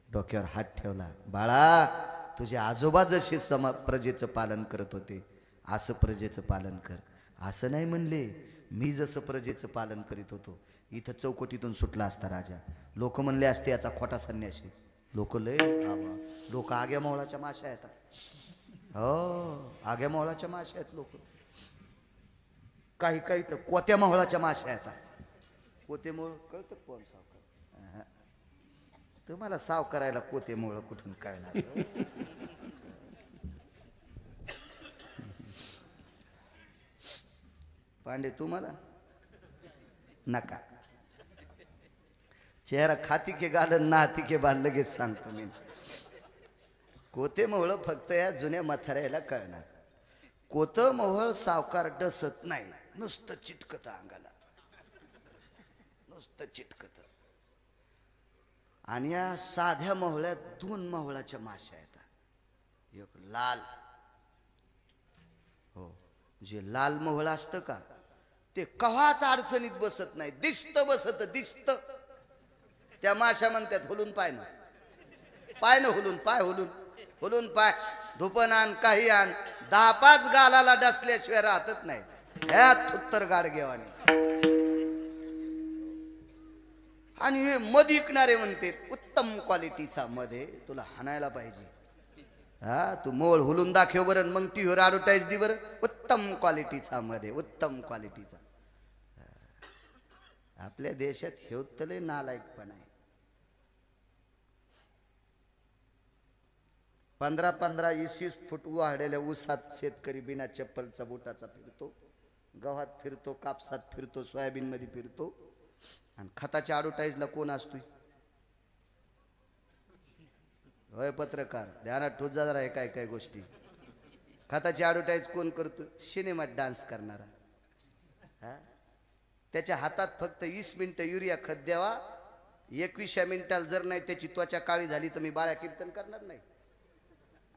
डोक्यावर हात ठेवला. बाळा, तुझे आजोबा जसे प्रजेचं पालन करत होते असं प्रजेचं पालन कर. असं नाही म्हणले मी जसं प्रजेचं पालन करीत होतो. इथं चौकटीतून सुटला असता राजा. लोक म्हणले असते याचा खोटा संन्यासी. लोक लय लोक आग्या मोहळाच्या माश्या आहेत. हो, आग्या मोहळाच्या माश्या आहेत लोक. काही काही तर कोत्या मोहळाच्या माश्या येतात. कोते मोहळ कळतं कोण सावकार? तुम्हाला सावकारायला कोते मोहळ कुठून कळणार? पांडे तुम्हाला नका. चेहरा खाती के गाल नाती के बाल लगेच सांगतो मी. कोते मोहळ फक्त या जुन्या म्हाताऱ्याला कळणार. कोत मोहळ सावकार डसत नाही, नुसतं चिटकत अंगाला, नुसतं चिटकत. आणि या साध्या मोहळ्यात 2 मोहळाच्या माश्या येतात. एक लाल, हो, जे लाल मोहळ असतं का ते कव्हाच अडचणीत बसत नाही, दिसत बसत दिसत. त्या माश्या म्हणतात हुलून पाय ना, पाय न हुलून, पाय हुलून, हुलून पाय, धुपन आण काही आण, 10-5 गालाला डसल्याशिवाय राहतच नाही. ह्या थुत्तर गाडगेवानी. आणि हे मध विकणारे म्हणते उत्तम क्वालिटीचा मध्ये तुला हाणायला पाहिजे. हा, तू मोळ हुलून दाखव बरं, मग टीव्हीवर ॲडव्हर्टाईज दे बरं, उत्तम क्वालिटीचा मध्ये, उत्तम क्वालिटीचा. आपल्या देशात हेवतले नालायकपणा आहे. 15-15, 20-20 फूट वाढलेल्या ऊसात शेतकरी बिना चप्पलचा बुटाचा फिरतो, गव्हात फिरतो, कापसात फिरतो, सोयाबीन मध्ये फिरतो. आणि खताच्या ॲडव्हर्टाईजला कोण असतोय? होय पत्रकार, ध्यानात ठोस जरा आहे काय काय गोष्टी. खताची ॲडव्हर्टाईज कोण करतो? सिनेमात डान्स करणारा. हा, त्याच्या हातात फक्त 20 मिनिटं युरिया खत द्यावा, 21व्या मिनिटाला जर नाही त्याची त्वचा काळी झाली तर मी बाळ्या कीर्तन करणार नाही.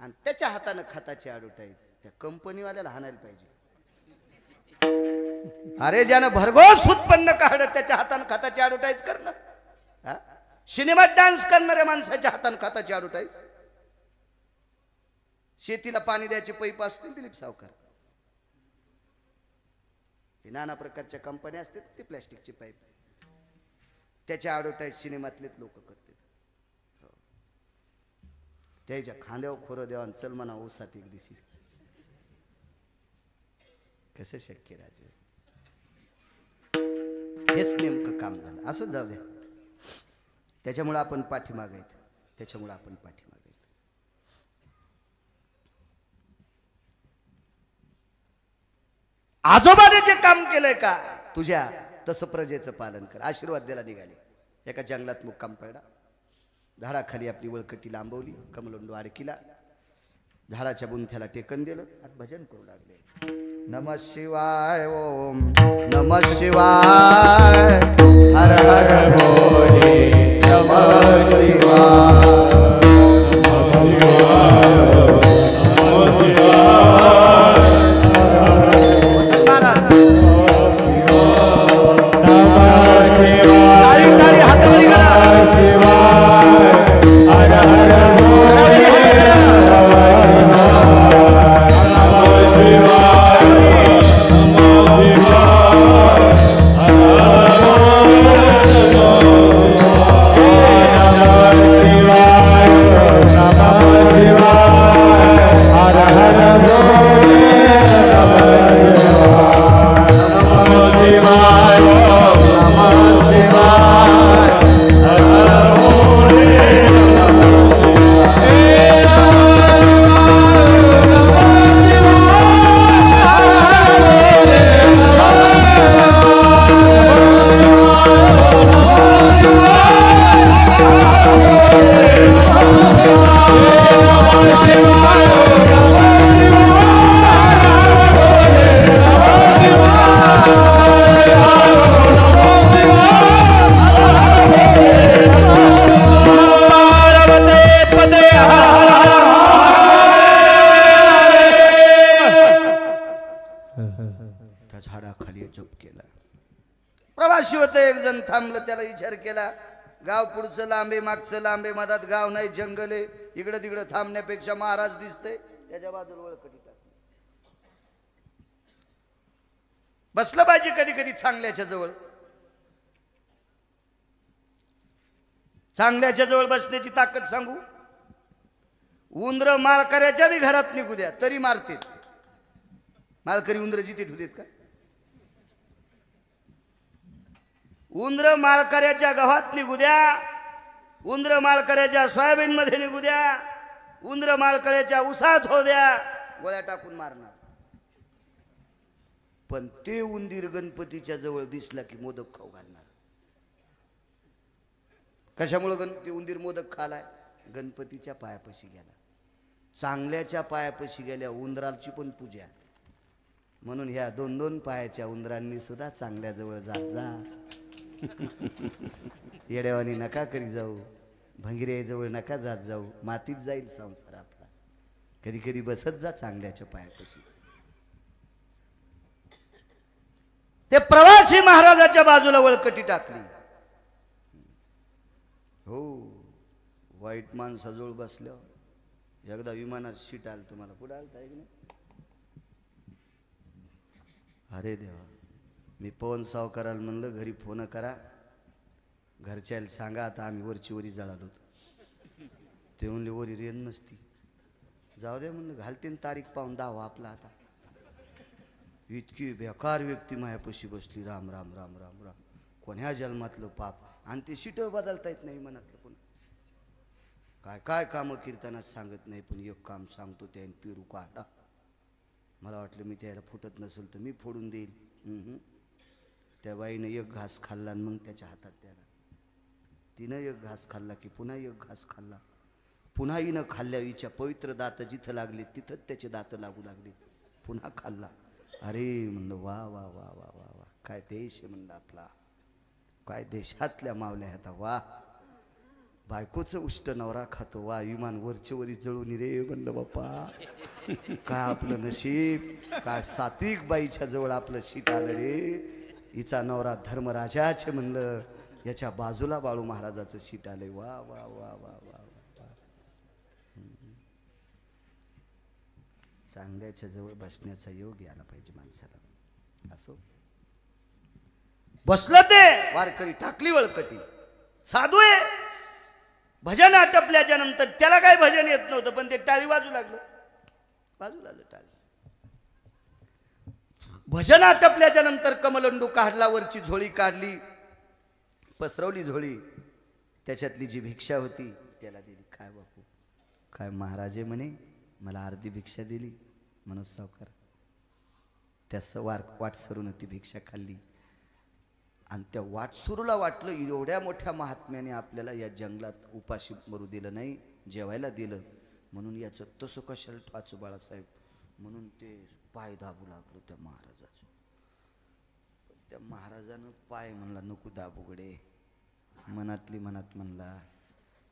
आणि त्याच्या हातानं खताची ॲडव्हर्टाईज. त्या कंपनीवाल्याला हाणायला पाहिजे. अरे ज्यानं भरघोस उत्पन्न काढत त्याच्या हातानं खताची ॲडव्हर्टाईज करणं. हा, सिनेमात डान्स करणाऱ्या माणसाच्या हातानं खताची ॲडव्हर्टाईज. शेतीला पाणी द्यायचे पैप असतील दिलीप सावकार, नाना प्रकारच्या कंपन्या असतात, ते प्लॅस्टिकचे पाईप, त्याच्या ॲडव्हर्टाईज सिनेमातलेच लोक करतात. त्याच्या खांद्यावर खोरं देवान चल म्हणा ऊसात एक दिवशी. कसं शक्य राजू? हेच नेमकं काम झालं. असंच जाऊ द्या. त्याच्यामुळे आपण पाठीमागायत, त्याच्यामुळे आपण पाठीमागायत. आजोबाने जे काम केलंय का तुझ्या, तसं प्रजेचं पालन कर. आशीर्वाद द्यायला निघाले. एका जंगलात मुक्काम पडला. झाडाखाली आपली वळकटी लांबवली, कमलोंडू अडकिला, झाडाच्या बुंथ्याला टेकन दिलं, आता भजन करू लागले. नमः शिवाय ओम नमः शिवाय, हर हर भोले नमः शिवाय. प्रवासी होते, एक जण थांबलं, त्याला विचार केला, गाव पुढचं लांबे मागचं लांबे, मधात गाव नाही जंगल आहे, इकडं तिकडं थांबण्यापेक्षा महाराज दिसते, त्याच्या बाजूला वळकटी टाकली. बसलं पाहिजे कधी कधी चांगल्याच्या जवळ. चांगल्याच्या जवळ बसण्याची ताकद सांगू? उंदर माळकऱ्याच्या बी घरात निघू द्या तरी मारते. माळकरी उंदर जिथे ठेवतात का? उंदर माळकऱ्याच्या गव्हात निघू द्या, उंदर माळकऱ्याच्या सोयाबीन मध्ये निघू द्या, उंदर माळकऱ्याच्या उसात हो द्या, गोळ्या टाकून मारणार. पण ते उंदीर गणपतीच्या जवळ दिसला की मोदक खाऊ घालणार. कशामुळे ते उंदीर मोदक खालाय? गणपतीच्या पायापाशी गेला. चांगल्याच्या पायापाशी गेल्या उंदराची पण पूजा. म्हणून ह्या 2-2 पायाच्या उंदरांनी सुद्धा चांगल्या जवळ जात जा. येड्यावानी नका करी जाऊ, भंगिरे जवळ नका जात जाऊ, मातीत जाईल संसार आपला. कधी कधी बसत जा चांगल्याच्या पायापाशी. ते प्रवासी महाराजाच्या बाजूला वळकटी टाकली. हो, वाईट माणसाजवळ बसल्यावर एकदा विमानात सीट आलं. तुम्हाला पुढे आलता की नाही? अरे देवा, मी पवन सावकाराला म्हणलं घरी फोन करा, घरच्याला सांगा आता आम्ही वरची वरी जळालो. ते म्हणले वरी रेन नसती. जाऊ दे म्हणलं, घालते तारीख पाहून दावा आपला. आता इतकी बेकार व्यक्ती मायापाशी बसली. राम राम राम राम राम. कोण्या जन्मातलं पाप. आणि ते सीट बदलता येत नाही मनातलं. पण काय काय कामं कीर्तनात सांगत नाही, पण एक काम सांगतो, त्याने पेरू काढा. मला वाटलं मी त्याला फुटत नसेल तर मी फोडून देईल. त्या बाईनं एक घास खाल्ला आणि मग त्याच्या हातात त्याला. तिनं एक घास खाल्ला की पुन्हा एक घास खाल्ला. पुन्हा हिनं खाल्ल्या हिच्या पवित्र दात जिथं लागले तिथंच त्याचे दात लागू लागले. पुन्हा खाल्ला. अरे म्हणलं वा वा वा वा वा वा, काय देश आहे म्हणलं आपला, काय देशातल्या मावल्या आता. वा, बायकोचं उष्ट नवरा खातो. वा, विमान वरच्या वरी जळून रे म्हणलं बाप्पा, काय आपलं नशीब. काय सात्विक बाईच्या जवळ आपलं शीट आलं रे. हिचा नवरा धर्मराजाचे म्हणलं, याच्या बाजूला बाळू महाराजाचं शीट आलंय. वा वा वा वा वा वा. चांगल्याच्या जवळ बसण्याचा योग यायला पाहिजे माणसाला. असो, बसलं ते वारकरी, टाकली वळकटी. साधू आहे, भजन आटपल्याच्या नंतर त्याला काय भजन येत नव्हतं, पण ते टाळी वाजू लागलं. बाजूला आलं टाळी. भजन आटपल्याच्या नंतर कमलंडू काढला, वरची झोळी काढली, पसरवली झोळी. त्याच्यातली जी भिक्षा होती त्याला दिली. काय बापू, काय महाराजे म्हणे मला अर्धी भिक्षा दिली. मनोज सावकार त्या वाटसरून ती भिक्षा खाल्ली. आणि त्या वाटसरूला वाटलं एवढ्या मोठ्या महात्म्याने आपल्याला या जंगलात उपाशी मरू दिलं नाही, जेवायला दिलं, म्हणून याचं तसं कशाला टाचू बाळासाहेब. म्हणून ते पाय दाबू लागलो त्या महाराजाचं. त्या महाराजानं पाय म्हणला नको दाबुगडे. मनातली मनात म्हणला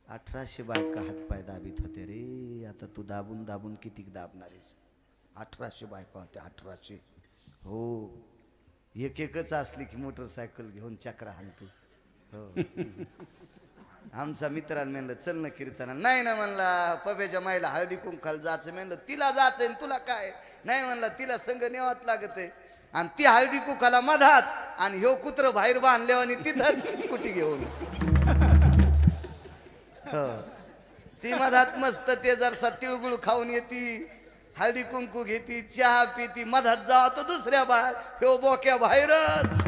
1800 बायका हातपाय दाबीत होते रे. आता तू दाबून दाबून किती दाबणार आहेस. 1800 बायका होत्या, 1800. हो, एक एकच असली की मोटरसायकल घेऊन चक्रा हाणतो. हो, आमचा मित्राला म्हणलं चल ना कीर्तनाला. नाही ना म्हणला, पब्याच्या माईला हळदी कुंकाला जायचं. म्हणलं तिला जायचंय तुला काय. नाही म्हणला, तिला संग नेवात लागत आहे. आणि ती हळदी कुंकाला मधात आणि ह्यो कुत्र बाहेर बांधल्या आणि तिथंच स्कूटी घेऊन. हो, ती मधात मस्त ते जरसा तिळगुळ खाऊन येती, हळदी कुंकू घेती, चहा पिती. मधात जावा तो दुसऱ्या बाहेर, ह्यो बोक्या बाहेरच.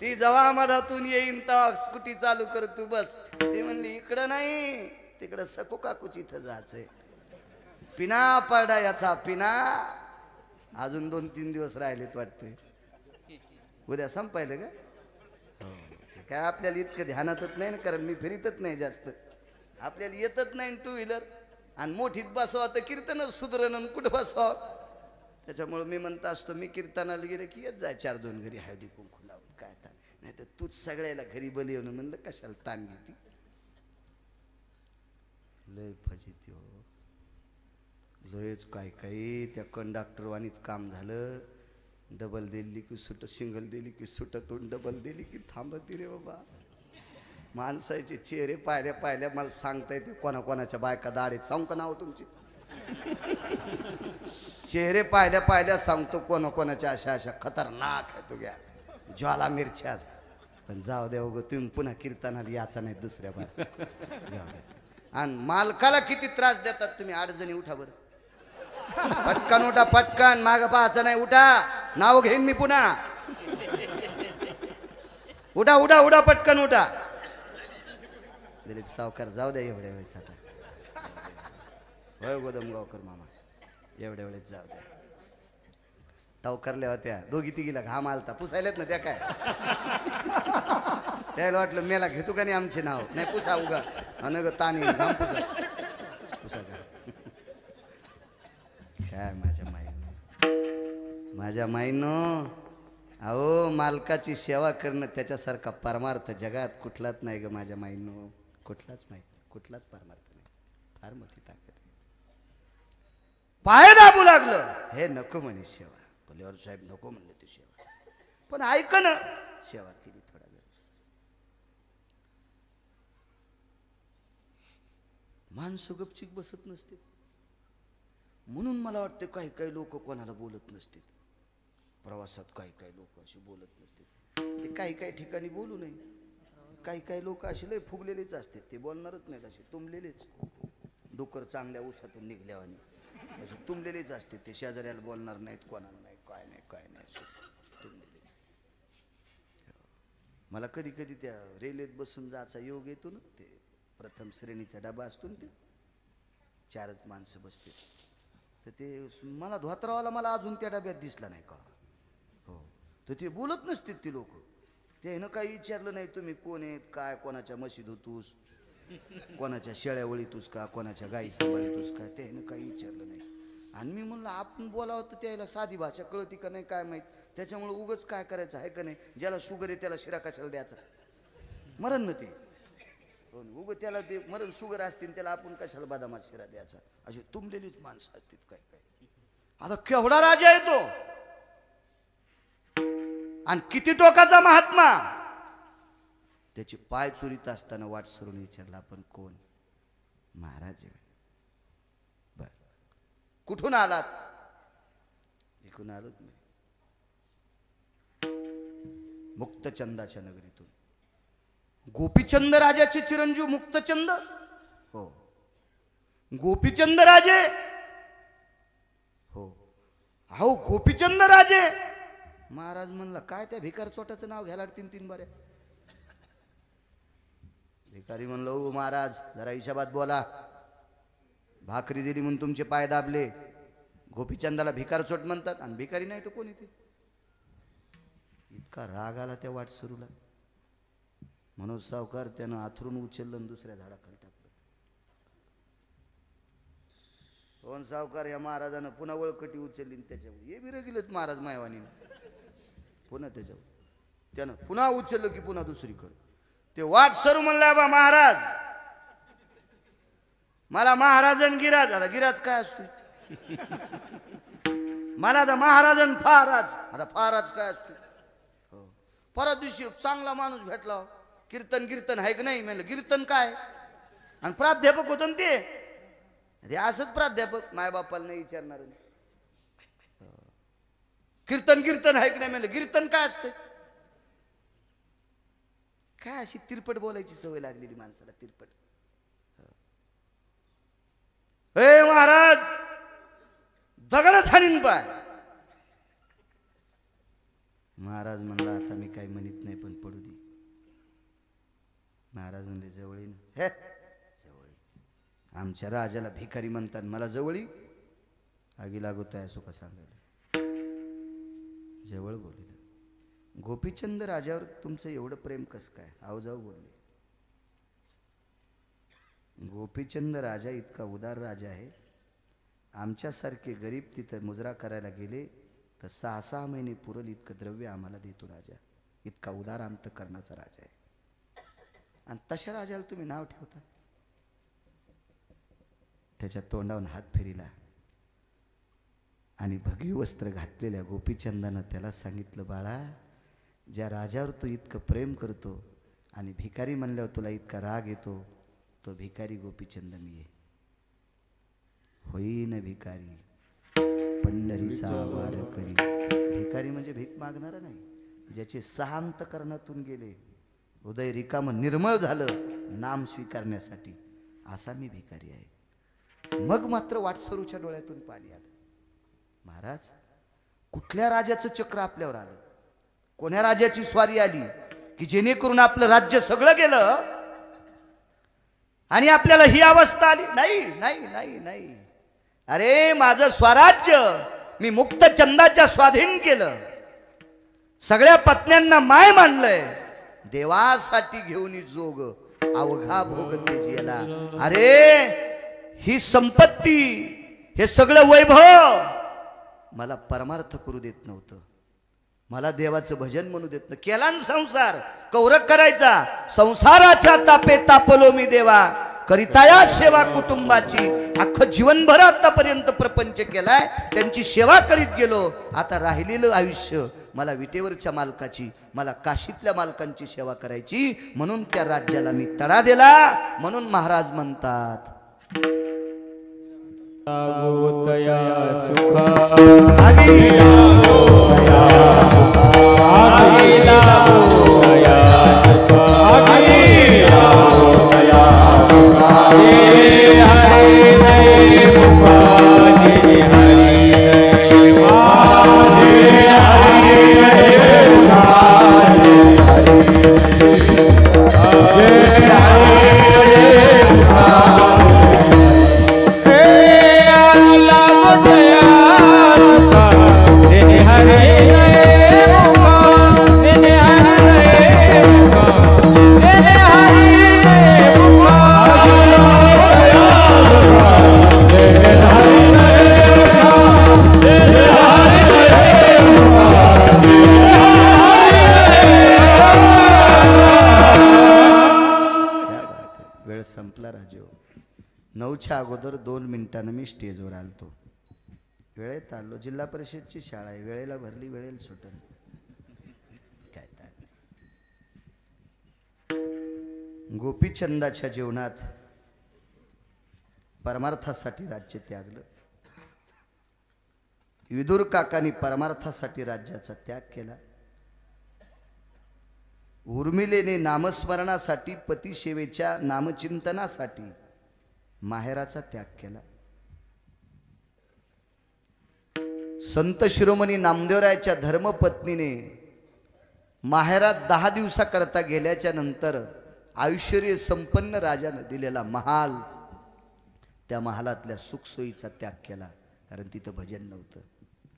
ती जेव्हा मधातून येईन तेव्हा स्कूटी चालू कर तू बस. ती म्हणली इकडं नाही, तिकडं सकू काकूची इथं जायचंय. पिना पडा याचा पिना. अजून 2-3 दिवस राहिलेत वाटते. उद्या संपायलं का? काय आपल्याला इतकं ध्यानातच नाही ना, कारण मी फिरितच नाही जास्त. आपल्याला येतच नाही 2 व्हीलर. आणि मोठीत बसवा तर कीर्तन सुधरण, कुठं बसवा. त्याच्यामुळे मी म्हणत असतो, मी कीर्तनाला गेले की येत जाय 4-2 घरी हळदी कुंकू लावून. काय ताण नाही तर तूच सगळ्याला घरी बली येऊन. म्हणलं कशाला ताण घेती. लय फजिती हो, लयच काय काही. त्या कंडक्टरवानीच काम झालं. डबल दिली की सुट, सिंगल दिली की सुटतून, डबल दिली की थांबती रे बाबा. माणसाचे चेहरे पाहिल्या पाहिल्या मला सांगता येते कोणाकोणाच्या बायका दाढीत. सांगू का नाव तुमची? चेहरे पाहिल्या पाहिल्या सांगतो कोणाकोणाच्या अशा अशा खतरनाक आहे तुझ्या ज्वाला मिरच्याच. पण जाऊ द्या उगं, तुम्ही पुन्हा कीर्तनाला याचा नाही दुसऱ्या बाय. जाऊ द्या. आणि मालकाला किती त्रास देतात तुम्ही. 8 जणी उठा बरं, पटकन उठा, पटकन. मागं पाहायचं नाही, उठा. नाव घेईन मी पुन्हा. उठा उठा उठा पटकन उठा. दिलीप सावकार जाऊ द्या एवढ्या वेळेस आता. होय गोदमगावकर मामा एवढ्या वेळेस जाऊ द्या. टावकारल्या होत्या दोघी तिघीला घाम आलता पुसायलेत ना त्या काय. त्याला वाटलं मेला घेतो का नाही आमचे नाव नाही पुसा उगा अन ताणी घाम पुसा पुसा काय माझ्या माईनं अहो मालकाची सेवा करणं त्याच्यासारखा परमार्थ जगात कुठलाच नाही ग माझ्या माईनं. कुठलाच परमार्थ नाही. फार मोठी ताकद आहे. पाय दाबू लागलं हे नको म्हणे सेवा. बोलेवर साहेब नको म्हणले ते सेवा पण ऐक ना सेवा केली थोडा वेळ. माणसं गपचिक बसत नसते म्हणून मला वाटतं काही काही लोक कोणाला बोलत नसते. प्रवासात काही लोक असे बोलत नसते. ते काही ठिकाणी बोलू नये. काही लोक असे लय फुगलेलेच असतात. ते बोलणारच नाहीत. असे तुंबलेलेच डोकर चांगल्या उसातून निघल्यावानी असे तुंबलेलेच असते. ते शेजाऱ्याला बोलणार नाहीत कोणाला नाही काय नाही असे तुंबलेलेच. मला कधी त्या रेल्वेत बसून जायचा योग येतो ना. ते प्रथम श्रेणीचा डबा असतो ना. ते 4 माणसं बसते तर ते मला धोत्रावाला मला अजून त्या डब्यात दिसला नाही का. हो तर ते बोलत नसतील ती लोक. त्यानं काही विचारलं नाही तुम्ही कोण आहेत काय कोणाच्या म्हशीत होतूस कोणाच्या शेळ्या वळीतूस का कोणाच्या गाई सांभाळीतूस का. त्यानं काही विचारलं नाही. आणि मी म्हणलं आपण बोलावं तर त्याला साधी भाषा कळती का नाही काय माहीत. त्याच्यामुळे उगच काय करायचं आहे का नाही. ज्याला शुगर आहे त्याला शिरा कशाला द्यायचा. मरण न ते उग त्याला ते मरण शुगर असतील त्याला आपण कशाला बदामात शिरा द्यायचा. अशी तुंबलेलीच माणसं असतील काय. आता केवढा राजा आहे तो आणि किती टोकाचा महात्मा. त्याची पाय चोरीत असताना वाट सरून विचारला आपण कोण. महाराज. बर कुठून आलात. इकडून आलोत मी मुक्तचंदाच्या नगरीतून. गोपीचंद राजाचे चिरंजीव मुक्तचंद. हो गोपीचंद राजे. हो अहो गोपीचंद राजे. महाराज म्हणला काय त्या भिकार चोटाचं नाव घ्यायला 3 बाऱ्या. भिकारी म्हणलं ओ महाराज जरा हिशोबात बोला. भाकरी दिली म्हणून तुमचे पाय दाबले. गोपीचंदाला भिकार चोट म्हणतात आणि भिकारी नाही तर कोण येते. इतका राग आला त्या वाटसरूला. म्हणून सावकार त्यानं आथरून उचललं आणि दुसऱ्या झाडाखाली टाकलं. कोण सावकार या महाराजानं पुन्हा वळकटी उचलली त्याच्यावर. हे बिरगिलच महाराज मायवानीनं पुन्हा त्याच्यावर. त्यानं पुन्हा उचललं की पुन्हा दुसरीकडे. ते वाटसरू म्हणला बा महाराज मला महाराजन गिराज. आता गिराज काय असतो. मला आता महाराजन फाराज. आता फाराज काय असतो. हो परत दिवशी चांगला माणूस भेटला. कीर्तन आहे की नाही म्हणलं कीर्तन काय. आणि प्राध्यापक होतं ते असंच प्राध्यापक मायबापाला नाही विचारणार. कीर्तन आहे की नाही म्हणलं कीर्तन काय असतं. काय अशी तिरपट बोलायची सवय लागलेली माणसाला. तिरपट. हे महाराज दगडच हाणीन पाय. महाराज म्हणला आता मी काही म्हणत नाही पण पडू दे. महाराज म्हणले जवळीन. हे जवळी आमच्या राजाला भिकारी म्हणतात मला जवळी आगी लागत आहे असं का सांगायला. जवळ बोलले. गोपीचंद राजावर तुमचं एवढं प्रेम कस काय. आवजाऊ बोलले. गोपीचंद राजा इतका उदार राजा आहे. आमच्यासारखे गरीब तिथं मुजरा करायला गेले तर 6 महिने पुरल इतकं द्रव्य आम्हाला देतो राजा. इतका उदार अंतकरणाचा राजा आहे. आणि तशा राजाला तुम्ही नाव ठेवता. त्याच्या तोंडावरून हात फिरिला आणि भगवी वस्त्र घातलेल्या गोपीचंदानं त्याला सांगितलं बाळा ज्या राजावर तू इतकं प्रेम करतो आणि भिकारी म्हणल्यावर तुला इतका राग येतो तो भिकारी गोपीचंद मी आहे. होईन भिकारी पंढरीचा वार करी. भिकारी म्हणजे भीक मागणारा नाही. ज्याचे 6 अंतकरणातून गेले हृदय रिकाम निर्मळ झालं नाम स्वीकारण्यासाठी असा मी भिकारी आहे. मग मात्र वाटसरूच्या डोळ्यातून पाणी आलं. महाराज कुठल्या राजाचं चक्र आपल्यावर आलं. कोण्या राजाची स्वारी आली की जेणेकरून आपलं राज्य सगळं गेलं आणि आपल्याला ही अवस्था आली. नाही नाही नाही नाही, अरे माझं स्वराज्य मी मुक्त चंदाच्या स्वाधीन केलं, सगळ्या पत्न्यांना माय मानलंय, देवासाठी घेऊन जोग अवघा भोग तेजीला. अरे ही संपत्ती, हे सगळं वैभव मला परमार्थ करू देत नव्हतं, मला देवाचं भजन म्हणू देत नव्हतं. केला न संसार कौरक करायचा, संसाराच्या तापे तापलो मी देवा, करिताया सेवा कुटुंबाची. अख्खं जीवनभर आतापर्यंत प्रपंच केलाय, त्यांची सेवा करीत गेलो. आता राहिलेलं आयुष्य मला विटेवरच्या मालकाची, मला काशीतल्या मालकांची सेवा करायची, म्हणून त्या राज्याला मी तडा दिला. म्हणून महाराज म्हणतात संपला राजे. 9च्या अगोदर 2 मिनिटांनी मी स्टेजवर आलतो, वेळेत आलो. जिल्हा परिषदची शाळा आहे, वेळेला भरली, वेळेला सुटल. काय गोपीचंदाच्या जीवनात परमार्थासाठी राज्य त्यागलं. विदुर काकांनी परमार्थासाठी राज्याचा त्याग केला. उर्मिलेने नामस्मरणासाठी, पतिसेवेच्या नामचिंतनासाठी माहेराचा त्याग केला. संत शिरोमणी नामदेवरायाच्या धर्मपत्नीने माहेरात 10 दिवसाकरता गेल्याच्या नंतर ऐश्वर्य संपन्न राजाने दिलेला महाल, त्या महालातल्या सुखसोयीचा त्याग केला, कारण तिथं भजन नव्हतं.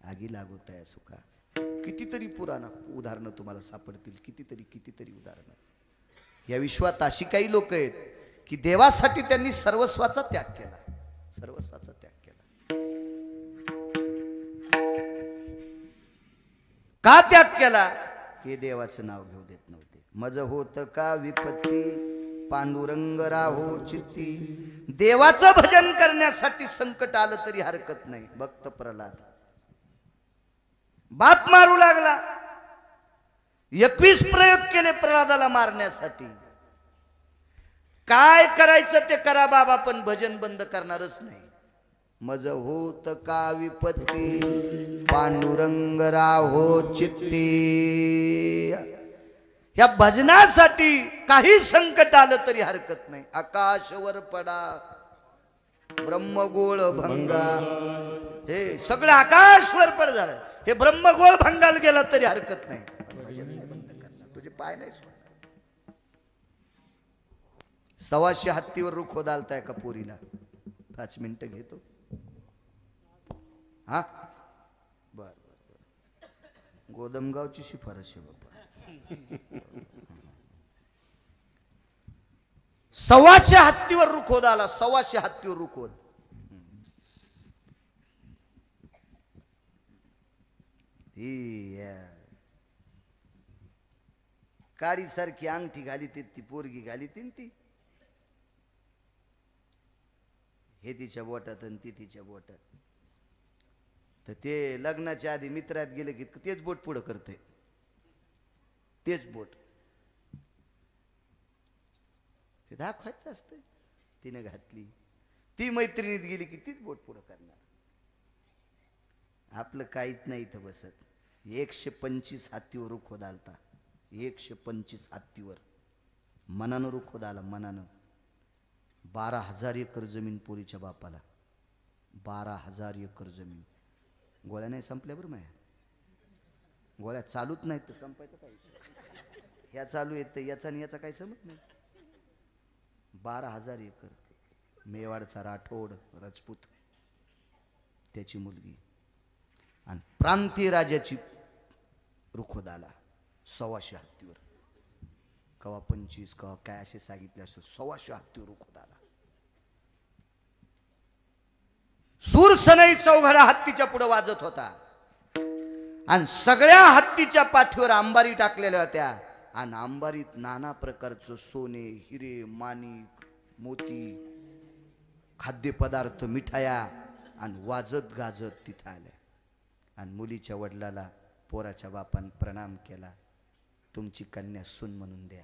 आगी लागवत आहे सुखा. कितीतरी पुराण उदाहरणं तुम्हाला सापडतील, कितीतरी उदाहरणं. या विश्वात अशी काही लोक आहेत की देवासाठी त्यांनी सर्वस्वाचा त्याग केला, सर्वस्वाचा त्याग केला. का त्याग केला? की देवाचं नाव घेऊ देत नव्हते. मज होत का विपत्ती पांडुरंग राहो चित्ती. देवाचं भजन करण्यासाठी संकट आलं तरी हरकत नाही. भक्त प्रल्हाद बाप मारू लागला. 21 प्रयोग केले प्रल्हादाला मारण्यासाठी. काय करायचं ते करा बाबा, पण भजन बंद करणारच नाही. मज होत का विपत्ती पांडुरंग राहो चित्ती. या भजनासाठी काही संकट आलं तरी हरकत नाही. आकाशवर पडा ब्रह्मगोळ भंगा. हे सगळं आकाशवर पड झालं, हे ब्रह्मगोळ भंगाला गेला तरी हरकत नाही. भजन नाही बंद करणार, तुझे पाय नाही सोडणार. 125 हत्तीवर रुख खोदालताय का पोरीला? 5 मिनिटं घेतो. हा बर बर बर. गोदमगावची शिफारस आहे बाबा. 125 हत्तीवर रुख खोदाला. 125 हत्तीवर रुख खोद. काळी सारखी अंगठी घाली ती पोरगी घाली ती. हे तिच्या बोटात आणि ती तिच्या बोटात. तर ते लग्नाच्या आधी मित्रात गेले की तेच बोट पुढं करते, तेच बोट ते दाखवायचं असतं. तिने घातली, ती मैत्रिणीत गेली की तीच बोट पुढं करणार. आपलं काहीच नाही इथं बसत. 125 हत्तीवर रुख खोदालता. 125 हत्तीवर मनानं रुख खोदाला, मनानं. 12,000 एकर जमीन पोरीच्या बापाला. 12,000 एकर जमीन. गोळ्या नाही संपल्या बरं. माया गोळ्या चालूच नाहीत तर संपायचं काय. ह्या चालू येतं याचा आणि याचा काही समज नाही. 12,000 एकर मेवाडचा राठोड राजपूत त्याची मुलगी आणि प्रांतीय राजाची रुखोदाला 125 हत्तीवर, कवा 25 कवा काय असे सांगितले असतो, 125 हत्तीवर रुखोदाला. सूरसनई चौघडा हत्तीच्या पुढे वाजत होता आणि सगळ्या हत्तीच्या पाठीवर अंबारी टाकलेल्या होत्या आणि अंबारीत नाना प्रकारचं सोने हिरे माणिक मोती खाद्यपदार्थ मिठाया आणि वाजत गाजत तिथं आल्या. आणि मुलीच्या वडिलाला पोराच्या बापान प्रणाम केला. तुमची कन्या सून म्हणून द्या,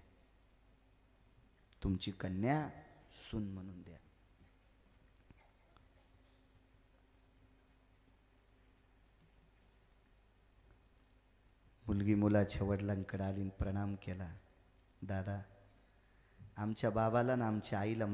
तुमची कन्या सून म्हणून द्या. मुलगी मुलाच्या वडिलांकडे आली प्रणाम केला. दादा, आमच्या बाबाला ना आमच्या आईला